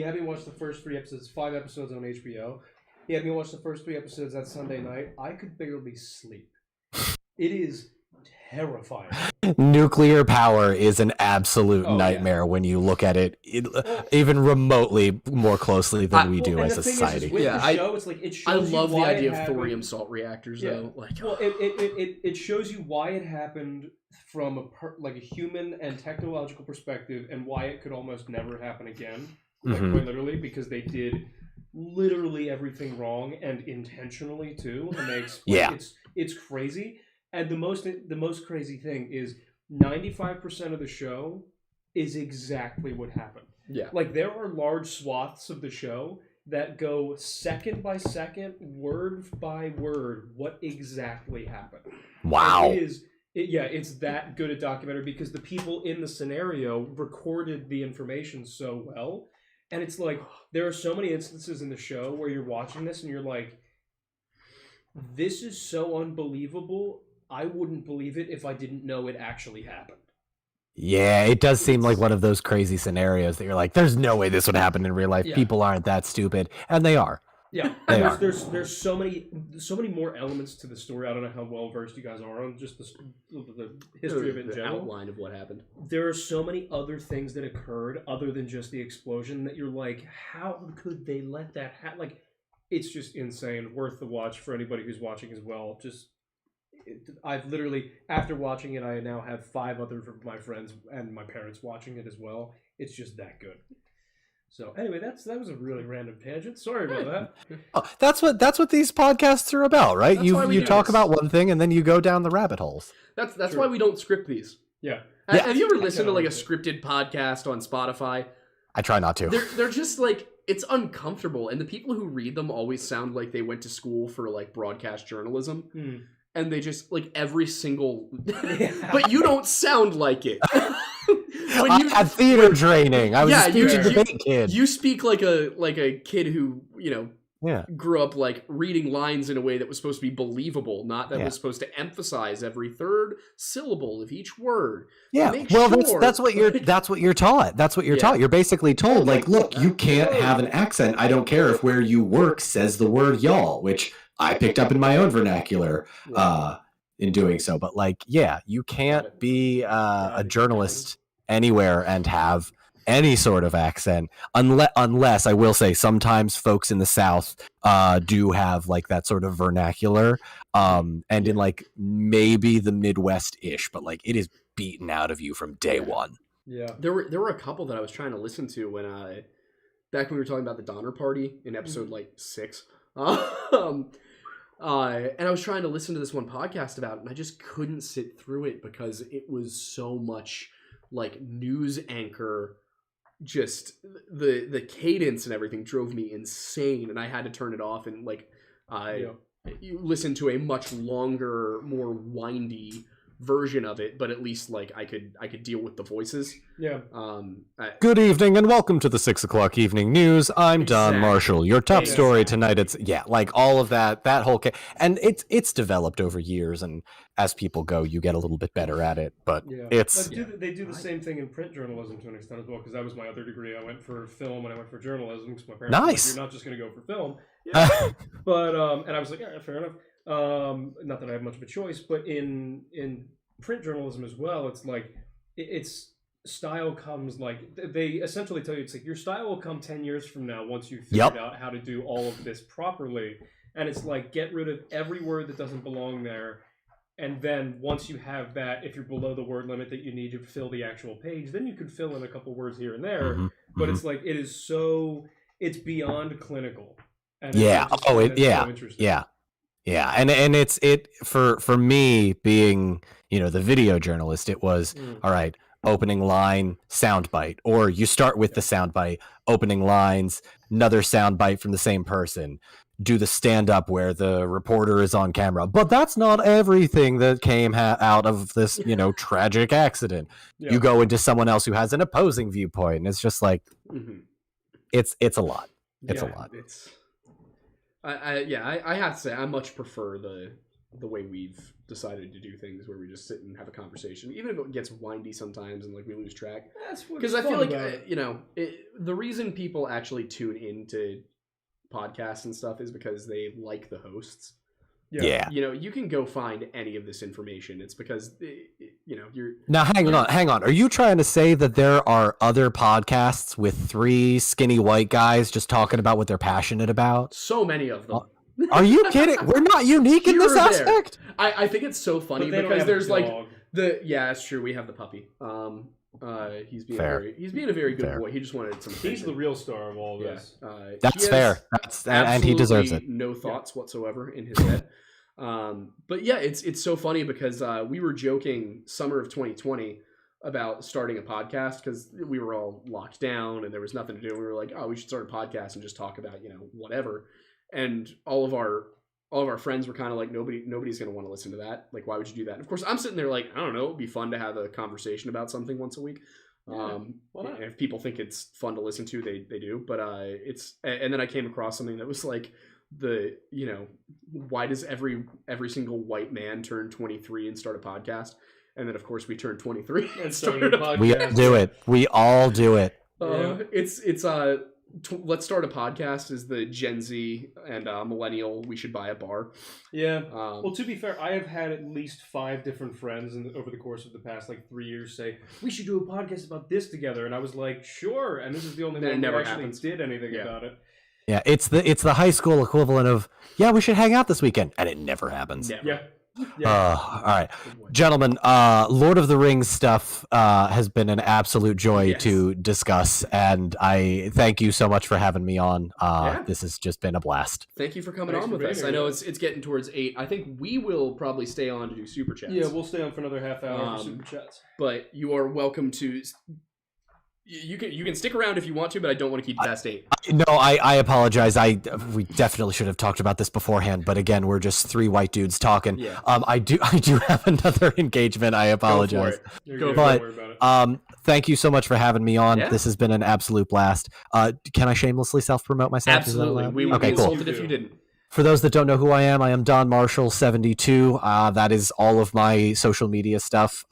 had me watch the first 3 episodes, 5 episodes on HBO. He had me watch the first 3 episodes that Sunday night. I could barely sleep. It is terrifying. Nuclear power is an absolute nightmare when you look at it even remotely more closely than we do as a society. I love the idea of thorium salt reactors, though. It shows you why it happened from a human and technological perspective, and why it could almost never happen again, quite literally, because they did literally everything wrong and intentionally too, and they explain Yeah. it's crazy. And the most crazy thing is 95% of the show is exactly what happened. Yeah. Like there are large swaths of the show that go second by second, word by word, what exactly happened. Wow. And it's that good a documentary because the people in the scenario recorded the information so well. And it's like, there are so many instances in the show where you're watching this and you're like, this is so unbelievable. I wouldn't believe it if I didn't know it actually happened. Yeah, it does seem like one of those crazy scenarios that you're like, there's no way this would happen in real life. Yeah. People aren't that stupid. And they are. Yeah, They and are. there's so many more elements to the story. I don't know how well versed you guys are on just the history of it in the general. outline of what happened. There are so many other things that occurred other than just the explosion that you're like, how could they let that happen? Like, it's just insane. Worth the watch for anybody who's watching as well. I've literally, after watching it, I now have 5 other of my friends and my parents watching it as well. It's just that good. So anyway, that was a really random tangent. Sorry about that. Oh, that's what these podcasts are about, right? That's why we You do talk this. about one thing and then you go down the rabbit holes. That's True. why we don't script these. Yeah. Have you ever I listened to like a kinda scripted podcast on Spotify? I try not to. They're just like, it's uncomfortable, and the people who read them always sound like they went to school for like broadcast journalism, and they just like every single. But you don't sound like it. I had theater training. I was a speech and debate kid. You speak like a kid who Yeah. grew up like reading lines in a way that was supposed to be believable, not that was supposed to emphasize every third syllable of each word. Yeah, Make well, sure- that's what you're taught. That's what you're taught. You're basically told, like, look, you can't have an accent. I don't care if where you work says the word y'all, which I picked up in my own vernacular in doing so. But like, yeah, you can't be a journalist anywhere and have any sort of accent unless I will say sometimes folks in the South do have like that sort of vernacular and in like maybe the Midwest-ish, but like it is beaten out of you from day one. Yeah. There were a couple that I was trying to listen to when back when we were talking about the Donner Party in episode like 6. And I was trying to listen to this one podcast about it, and I just couldn't sit through it because it was so much like news anchor. Just the cadence and everything drove me insane, and I had to turn it off and like you listen to a much longer, more windy version of it, but at least like I could deal with the voices. Yeah. Good evening and welcome to the 6 o'clock evening news. I'm Don Exactly. Marshall. Your top Exactly. story tonight. It's like all of that whole and it's developed over years, and as people go, you get a little bit better at it. But it's They do the same thing in print journalism to an extent as well, because that was my other degree. I went for film and I went for journalism because my parents were like, Nice. you're not just going to go for film. But and I was like, yeah, fair enough. Not that I have much of a choice, but in print journalism as well, it's like it's style comes like they essentially tell you it's like your style will come 10 years from now once you've figured out how to do all of this properly, and it's like get rid of every word that doesn't belong there, and then once you have that, if you're below the word limit that you need to fill the actual page, then you could fill in a couple words here and there. But it's like it's beyond clinical. And Yeah. so interesting. Yeah, and it's for me being the video journalist. It was all right. Opening line, soundbite, or you start with the soundbite, opening lines, another soundbite from the same person. Do the stand-up where the reporter is on camera, but that's not everything that came out of this tragic accident. You go into someone else who has an opposing viewpoint, and it's just like it's a lot. It's a lot. I have to say I much prefer the way we've decided to do things, where we just sit and have a conversation, even if it gets windy sometimes and like we lose track. Because I feel like the reason people actually tune into podcasts and stuff is because they like the hosts. Yeah. You can go find any of this information. It's because you're Now hang on. Are you trying to say that there are other podcasts with 3 skinny white guys just talking about what they're passionate about? so many of them. Are you kidding? We're not unique in this Here or there. aspect. I think it's so funny But they don't because have a there's like dog. that's true. We have the puppy. He's being Fair. he's being a very good Fair. boy. He just wanted some attention. He's the real star of all this. That's fair. And he deserves it. No thoughts whatsoever in his head. But yeah, it's so funny because we were joking summer of 2020 about starting a podcast because we were all locked down and there was nothing to do. We were like, oh, we should start a podcast and just talk about, whatever. And all of our friends were kind of like, nobody's going to want to listen to that. Like, why would you do that? And of course, I'm sitting there like, I don't know, it'd be fun to have a conversation about something once a week. And if people think it's fun to listen to, they do. But and then I came across something that was like why does every single white man turn 23 and start a podcast? And then of course we turned 23 and started a podcast. We all do it. We all do it. Let's start a podcast is the Gen Z and millennial. We should buy a bar. Yeah. Well, to be fair, I have had at least 5 different friends over the course of the past 3 years say we should do a podcast about this together, and I was like, sure. And this is the only one that actually did anything about it. Yeah, it's the high school equivalent of we should hang out this weekend, and it never happens. Never. Yeah. All right, gentlemen. Lord of the Rings stuff has been an absolute joy to discuss, and I thank you so much for having me on. This has just been a blast. Thank you for coming on with us. I know it's getting towards 8. I think we will probably stay on to do super chats. Yeah, we'll stay on for another half hour for super chats. But you are welcome to. You can stick around if you want to, but I don't want to keep you past 8. No, I apologize. We definitely should have talked about this beforehand, but again, we're just 3 white dudes talking. Yeah. I do have another engagement. I apologize. Go for it. Don't worry about it. Thank you so much for having me on. Yeah. This has been an absolute blast. Can I shamelessly self-promote myself? Absolutely. We would okay, be cool. insulted if you didn't. For those that don't know who I am Don Marshall 72. That is all of my social media stuff.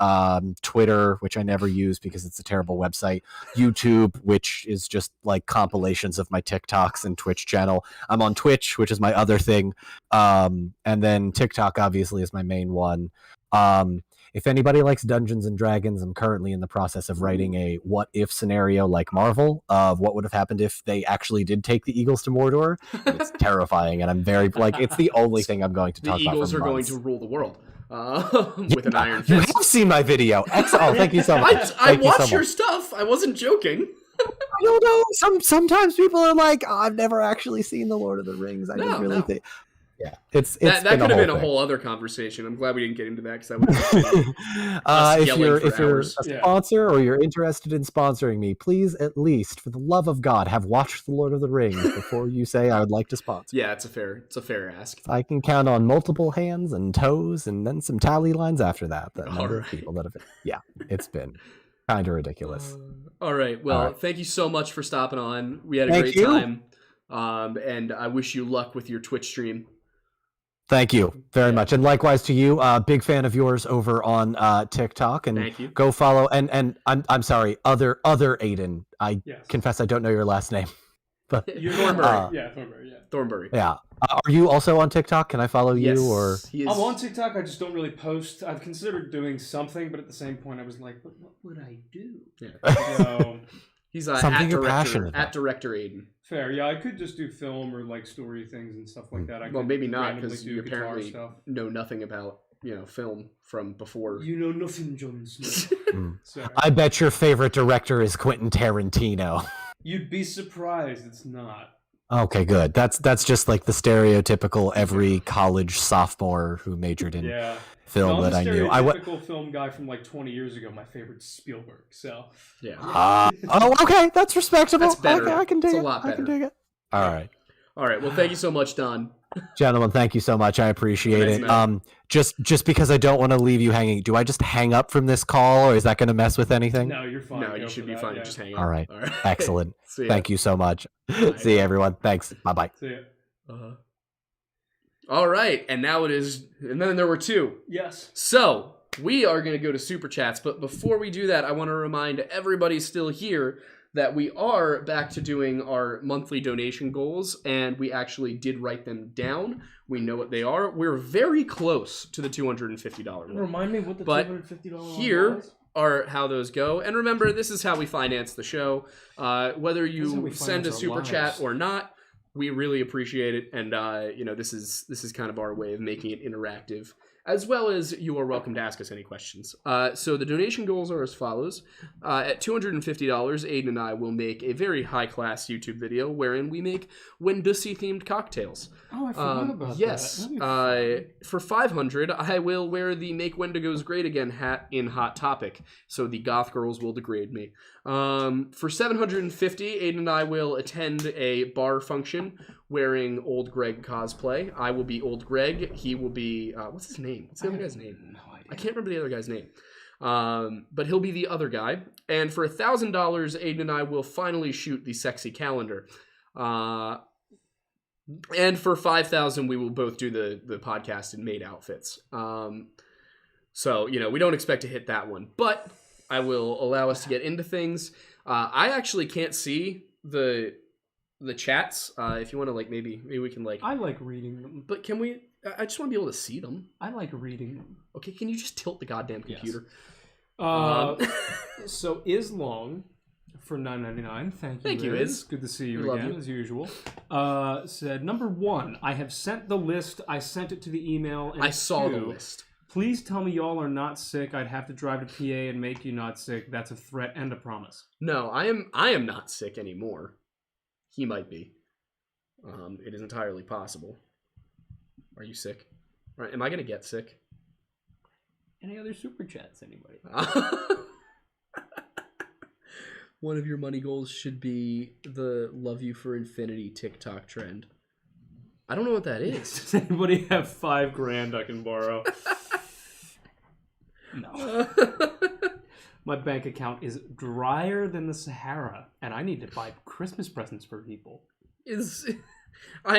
Twitter, which I never use because it's a terrible website. YouTube, which is just like compilations of my TikToks and Twitch channel. I'm on Twitch, which is my other thing. And then TikTok obviously is my main one. If anybody likes Dungeons and Dragons, I'm currently in the process of writing a what if scenario like Marvel of what would have happened if they actually did take the Eagles to Mordor. It's terrifying, and I'm very it's the only thing I'm going to talk about. The Eagles are going to rule the world with an iron fist. You have seen my video. Oh, thank you so much. I watched your stuff. I wasn't joking. I don't know. Sometimes people are like, I've never actually seen the Lord of the Rings. I just really think. Yeah, it's that could have been a whole other conversation. I'm glad we didn't get into that because that would have been if you're a sponsor or you're interested in sponsoring me, please at least, for the love of God, have watched the Lord of the Rings before you say I would like to sponsor. Yeah, it's a fair ask. I can count on multiple hands and toes, and then some tally lines after that. The number of people that have. It's been kind of ridiculous. All right. Well, thank you so much for stopping on. We had a great time, and I wish you luck with your Twitch stream. Thank you very much. And likewise to you. Big fan of yours over on TikTok. And thank you. Go follow. And I'm sorry, other Aiden. I confess I don't know your last name. But Thornbury. Thornbury. Thornbury. Yeah. Are you also on TikTok? Can I follow you? Or I'm on TikTok. I just don't really post. I've considered doing something, but at the same point, I was like, but what would I do? Yeah. So, he's something you're passionate about. At Director Aiden. Fair, yeah. I could just do film or story things and stuff like that. Well, maybe not because you apparently know nothing about film from before. You know nothing, Jon Smith. I bet your favorite director is Quentin Tarantino. You'd be surprised. It's not. Okay, good. That's just like the stereotypical every college sophomore who majored in film that I knew. I'm a stereotypical film guy from 20 years ago. My favorite's Spielberg. So yeah. Okay, that's respectable. That's better. Okay, I can dig it's it. A lot better. I can dig it. All right. Well, thank you so much, Don. Gentlemen, thank you so much. I appreciate it. Man. Just because I don't want to leave you hanging, do I just hang up from this call, or is that going to mess with anything? No, you're fine. No, you should be fine. Yeah. Just hang up. All right. Excellent. See ya. Thank you so much. See you, everyone. Thanks. Bye-bye. See ya. All right, and now it is, and then there were 2. Yes. So we are going to go to Super Chats, but before we do that, I want to remind everybody still here that we are back to doing our monthly donation goals, and we actually did write them down. We know what they are. We're very close to the $250 one. Remind me what the $250 one here was? Are how those go. And remember, this is how we finance the show. Whether you send a super chat or not, we really appreciate it. And this is kind of our way of making it interactive as well as you are welcome to ask us any questions. So the donation goals are as follows. At $250, Aiden and I will make a very high-class YouTube video wherein we make Wendussy-themed cocktails. Oh, I forgot about yes. that. For $500, I will wear the Make Wendigos Great Again hat in Hot Topic, so the goth girls will degrade me. For $750, Aiden and I will attend a bar function wearing Old Greg cosplay. I will be Old Greg. He will be... what's his name? What's the other guy's name? No idea. I can't remember the other guy's name. But he'll be the other guy. And for $1,000, Aiden and I will finally shoot the sexy calendar. And for $5,000, we will both do the podcast in maid outfits. So, we don't expect to hit that one. But I will allow us to get into things. I actually can't see the chats. If you want to, maybe we can, I like reading them. But can we... I just want to be able to see them. I like reading them. Okay, can you just tilt the goddamn computer? Yes. So Islong for $9.99. Thank you, Iz. Good to see you again, as usual. Said, number 1, I have sent the list. I sent it to the email. And I saw the list. Please tell me y'all are not sick. I'd have to drive to PA and make you not sick. That's a threat and a promise. No, I am not sick anymore. He might be. It is entirely possible. Are you sick? Right? Am I gonna get sick? Any other super chats, anybody? One of your money goals should be the "Love You for Infinity" TikTok trend. I don't know what that is. Does anybody have $5,000 I can borrow? No. My bank account is drier than the Sahara, and I need to buy Christmas presents for people. I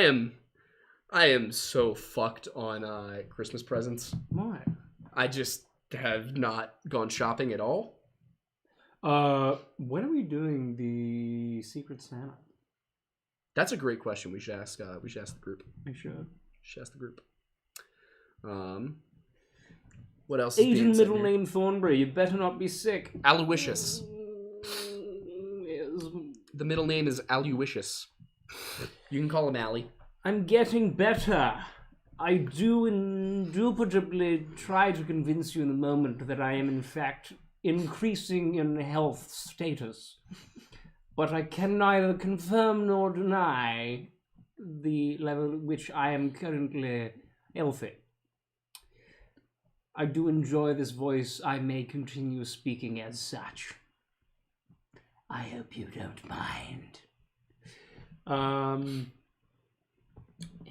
am so fucked on Christmas presents. Why? I just have not gone shopping at all. When are we doing the Secret Santa? That's a great question. We should ask the group. We should. Ask the group. What else is Asian being said middle here? name Thornbury. You better not be sick. Aloysius. The middle name is Aloysius. You can call him Allie. I'm getting better. I do indubitably try to convince you in the moment that I am in fact increasing in health status. But I can neither confirm nor deny the level at which I am currently healthy. I do enjoy this voice. I may continue speaking as such. I hope you don't mind.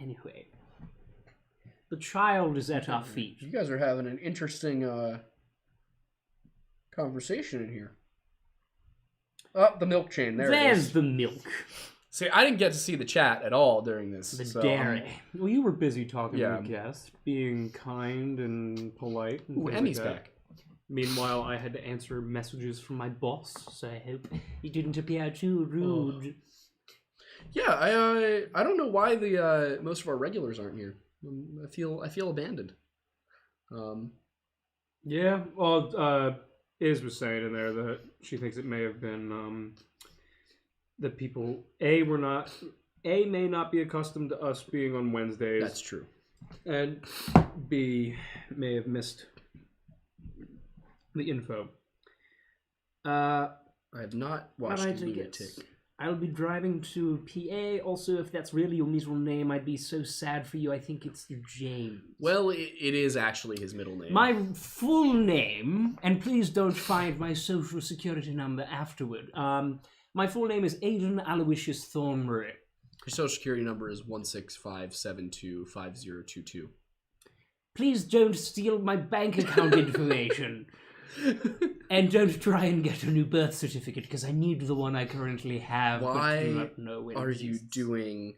Anyway. The child is at our feet. You guys are having an interesting conversation in here. Oh, the milk chain. There's the milk. See, I didn't get to see the chat at all during this. The dairy. Well, you were busy talking to the guest, being kind and polite. And Emmy's back. Meanwhile, I had to answer messages from my boss, so I hope you didn't appear too rude. Yeah, I don't know why the most of our regulars aren't here. I feel abandoned. Yeah, well, Iz was saying in there that she thinks it may have been that people may not be accustomed to us being on Wednesdays. That's true. And B may have missed the info. I have not watched Lunatic. I'll be driving to PA. Also, if that's really your middle name, I'd be so sad for you. I think it's James. Well, it is actually his middle name. My full name, and please don't find my social security number afterward. My full name is Aidan Aloysius Thornbury. Your social security number is 165725022. Please don't steal my bank account information. And don't try and get a new birth certificate, because I need the one I currently have. Why but do not know when are it you is. doing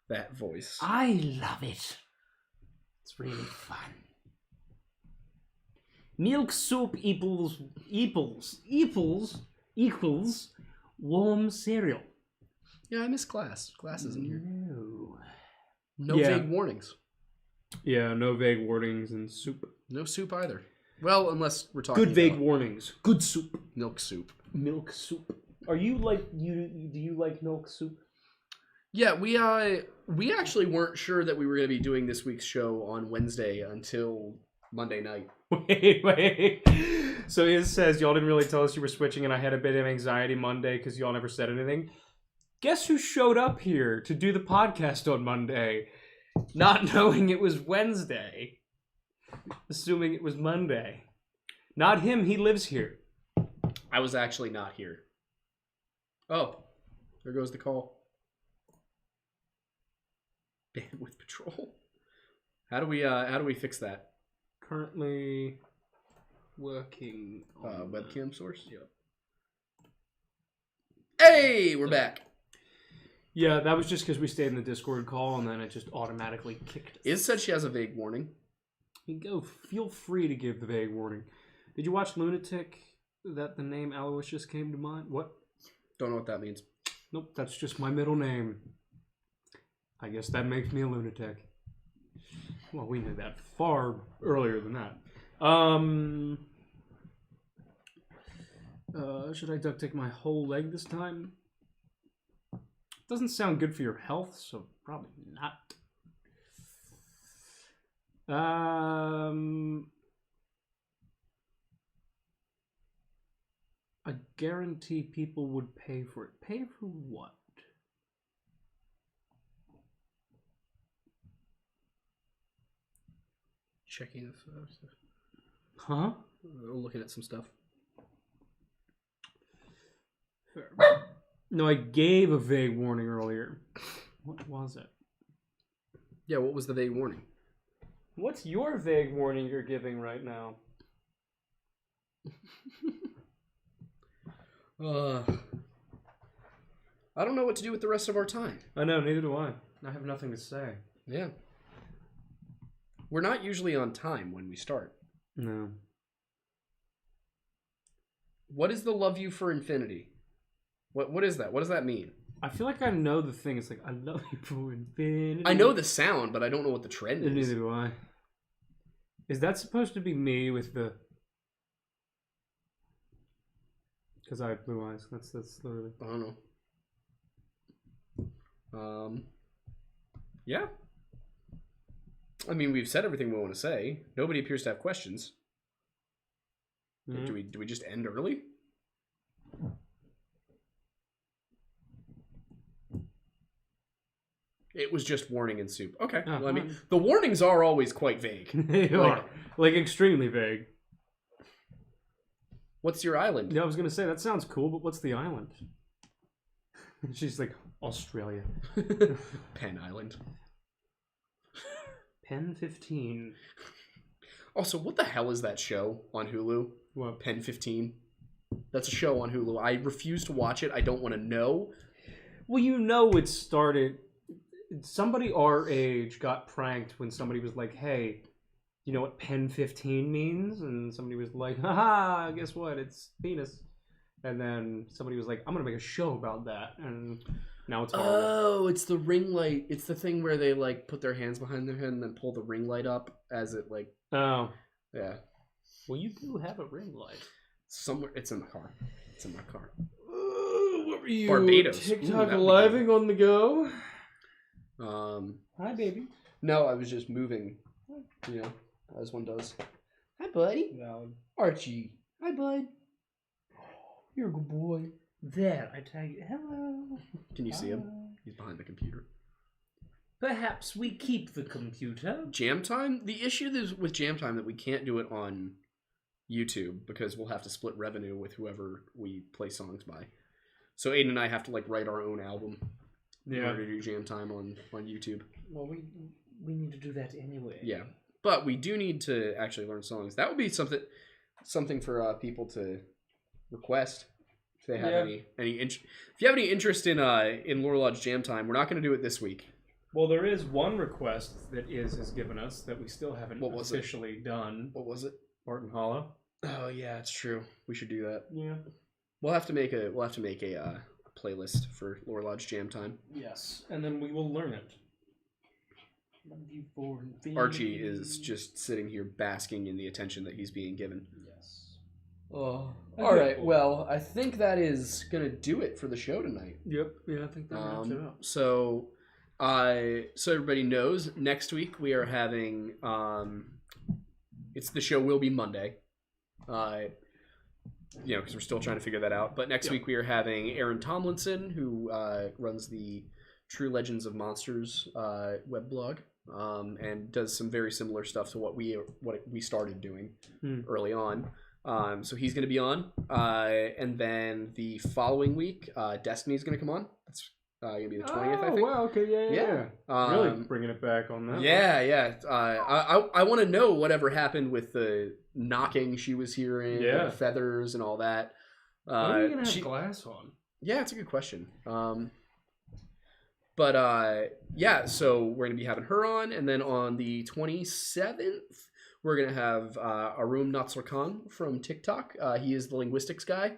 that voice? I love it. It's really fun. Milk soup equals warm cereal. Yeah, I miss class. Class isn't here. No Yeah. vague warnings. Yeah, no vague warnings and soup. No soup either. Well, unless we're talking Good vague about warnings. Good soup. milk soup. Milk soup. Are you like do you like milk soup? Yeah, we actually weren't sure that we were going to be doing this week's show on Wednesday until Monday night. Wait. So it says y'all didn't really tell us you were switching, and I had a bit of anxiety Monday because y'all never said anything. Guess who showed up here to do the podcast on Monday, not knowing it was Wednesday, assuming it was Monday? Not him. He lives here. I was actually not here. Oh, there goes the call. Bandwidth patrol. How do we fix that? Currently working on webcam source. Yep. Hey, we're back. Yeah, that was just because we stayed in the Discord call, and then it just automatically kicked us. Iz said she has a vague warning. You go. Feel free to give the vague warning. Did you watch Lunatic? That the name Aloysius came to mind? What? Don't know what that means. Nope, that's just my middle name. I guess that makes me a lunatic. Well, we knew that far earlier than that. Should I duct tape my whole leg this time? Doesn't sound good for your health, so probably not. I guarantee people would pay for it. Pay for what? Checking if Huh? looking at some stuff. Fair. No, I gave a vague warning earlier. What was it? Yeah, what was the vague warning? What's your vague warning you're giving right now? I don't know what to do with the rest of our time. I know, neither do I. I have nothing to say. Yeah. We're not usually on time when we start. No. What is the love you for infinity? What is that? What does that mean? I feel like I know the thing. It's like, I love you for infinity. I know the sound, but I don't know what the trend is. Neither do I. Is that supposed to be me with the... Because I have blue eyes. That's literally... I don't know. Yeah. I mean, we've said everything we want to say. Nobody appears to have questions. Mm-hmm. Do we just end early? It was just warning and soup. Okay. Well, I mean, the warnings are always quite vague. They are. Like, extremely vague. What's your island? Yeah, I was going to say, that sounds cool, but what's the island? She's like, Australia. Penn Island. Pen 15. Also, what the hell is that show on Hulu? What? Pen 15. That's a show on Hulu. I refuse to watch it. I don't want to know. Well, you know it started... Somebody our age got pranked when somebody was like, hey, you know what Pen 15 means? And somebody was like, haha, guess what? It's penis. And then somebody was like, I'm going to make a show about that. And now it's horrible. Oh, it's the ring light. It's the thing where they like put their hands behind their head and then pull the ring light up as it like... Oh. Yeah. Well, you do have a ring light. Somewhere. It's in the car. It's in my car. What were you? Barbados. TikTok living on the go? Hi, baby. No, I was just moving, you know, as one does. Hi, buddy. Valid. Archie. Hi, bud. You're a good boy. There, I tell you, hello. Can you see him? He's behind the computer. Perhaps we keep the computer. Jam time? The issue is with Jam time that we can't do it on YouTube because we'll have to split revenue with whoever we play songs by. So Aiden and I have to like write our own album. In order to do Jam time on YouTube. Well, we need to do that anyway. Yeah, but we do need to actually learn songs. That would be something for people to request if they have if you have any interest in Lore Lodge Jam time. We're not going to do it this week. Well, there is one request that has given us that we still haven't officially done. What was it? Barton Hollow. Oh yeah, it's true. We should do that. Yeah. We'll have to make a playlist for Lore Lodge Jam time. Yes, and then we will learn it. Archie is just sitting here basking in the attention that he's being given. Yes. Oh. All right. Well, I think that is gonna do it for the show tonight. Yep. Yeah, I think that wraps it up. So everybody knows, next week we are having the show will be Monday. Because we're still trying to figure that out. But next week we are having Aaron Tomlinson, who runs the True Legends of Monsters web blog, and does some very similar stuff to what we started doing early on. So he's going to be on, and then the following week, Destiny's going to come on. That's going to be the 20th, I think. Wow, okay, yeah. Really bringing it back on that. Yeah. I want to know whatever happened with the knocking she was hearing, and the feathers and all that. When are you going to have Glass on? Yeah, it's a good question. So we're going to be having her on, and then on the 27th, we're going to have Arum Natsorkang from TikTok. He is the linguistics guy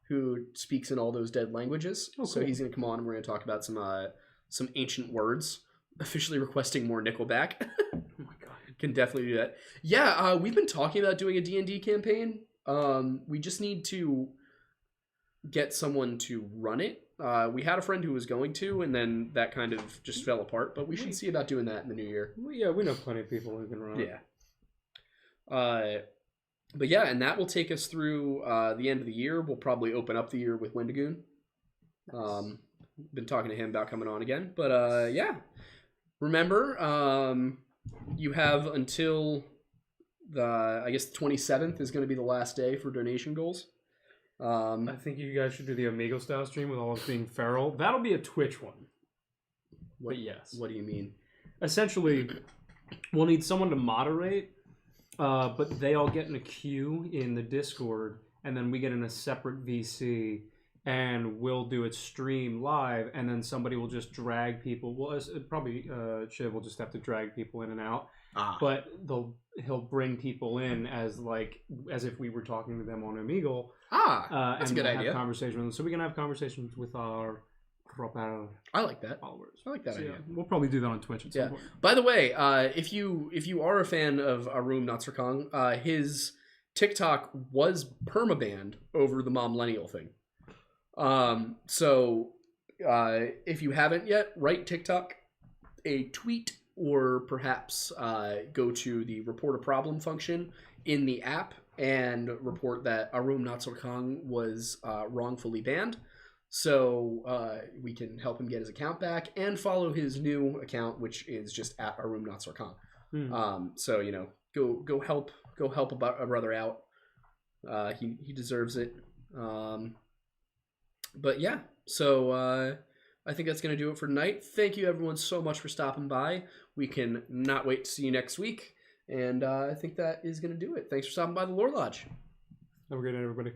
who speaks in all those dead languages. Oh, cool. So he's going to come on and we're going to talk about some ancient words. Officially requesting more Nickelback. Oh my god. Can definitely do that. Yeah, we've been talking about doing a D&D campaign. We just need to get someone to run it. We had a friend who was going to, and then that kind of just fell apart. But we should see about doing that in the new year. Well, yeah, we know plenty of people who can run it. Yeah. But yeah, and that will take us through the end of the year. We'll probably open up the year with Wendigoon. Been talking to him about coming on again. But yeah, remember, you have until the 27th is going to be the last day for donation goals. I think you guys should do the Omegle style stream with all of us being feral. That'll be a Twitch one. But yes. What do you mean? Essentially, we'll need someone to moderate. But they all get in a queue in the Discord, and then we get in a separate VC, and we'll do it stream live, and then somebody will just drag people. Well, probably Shiv will just have to drag people in and out, but he'll bring people in as if we were talking to them on Omegle. That's a good idea. Have conversation with them, so we can have conversations with our proper. I like that. Followers. I like that idea. Yeah, we'll probably do that on Twitch at some point. By the way, if you are a fan of Arum Natsorkang, his TikTok was permabanned over the Momlennial thing. So if you haven't yet, write TikTok a tweet, or perhaps go to the report a problem function in the app and report that Arum Natsorkang was wrongfully banned. So we can help him get his account back, and follow his new account, which is just at Arum Natsorkang. So go help a brother out. He deserves it. But yeah, so I think that's gonna do it for tonight. Thank you everyone so much for stopping by. We can not wait to see you next week, and I think that is gonna do it. Thanks for stopping by the Lore Lodge. Have a great night, everybody.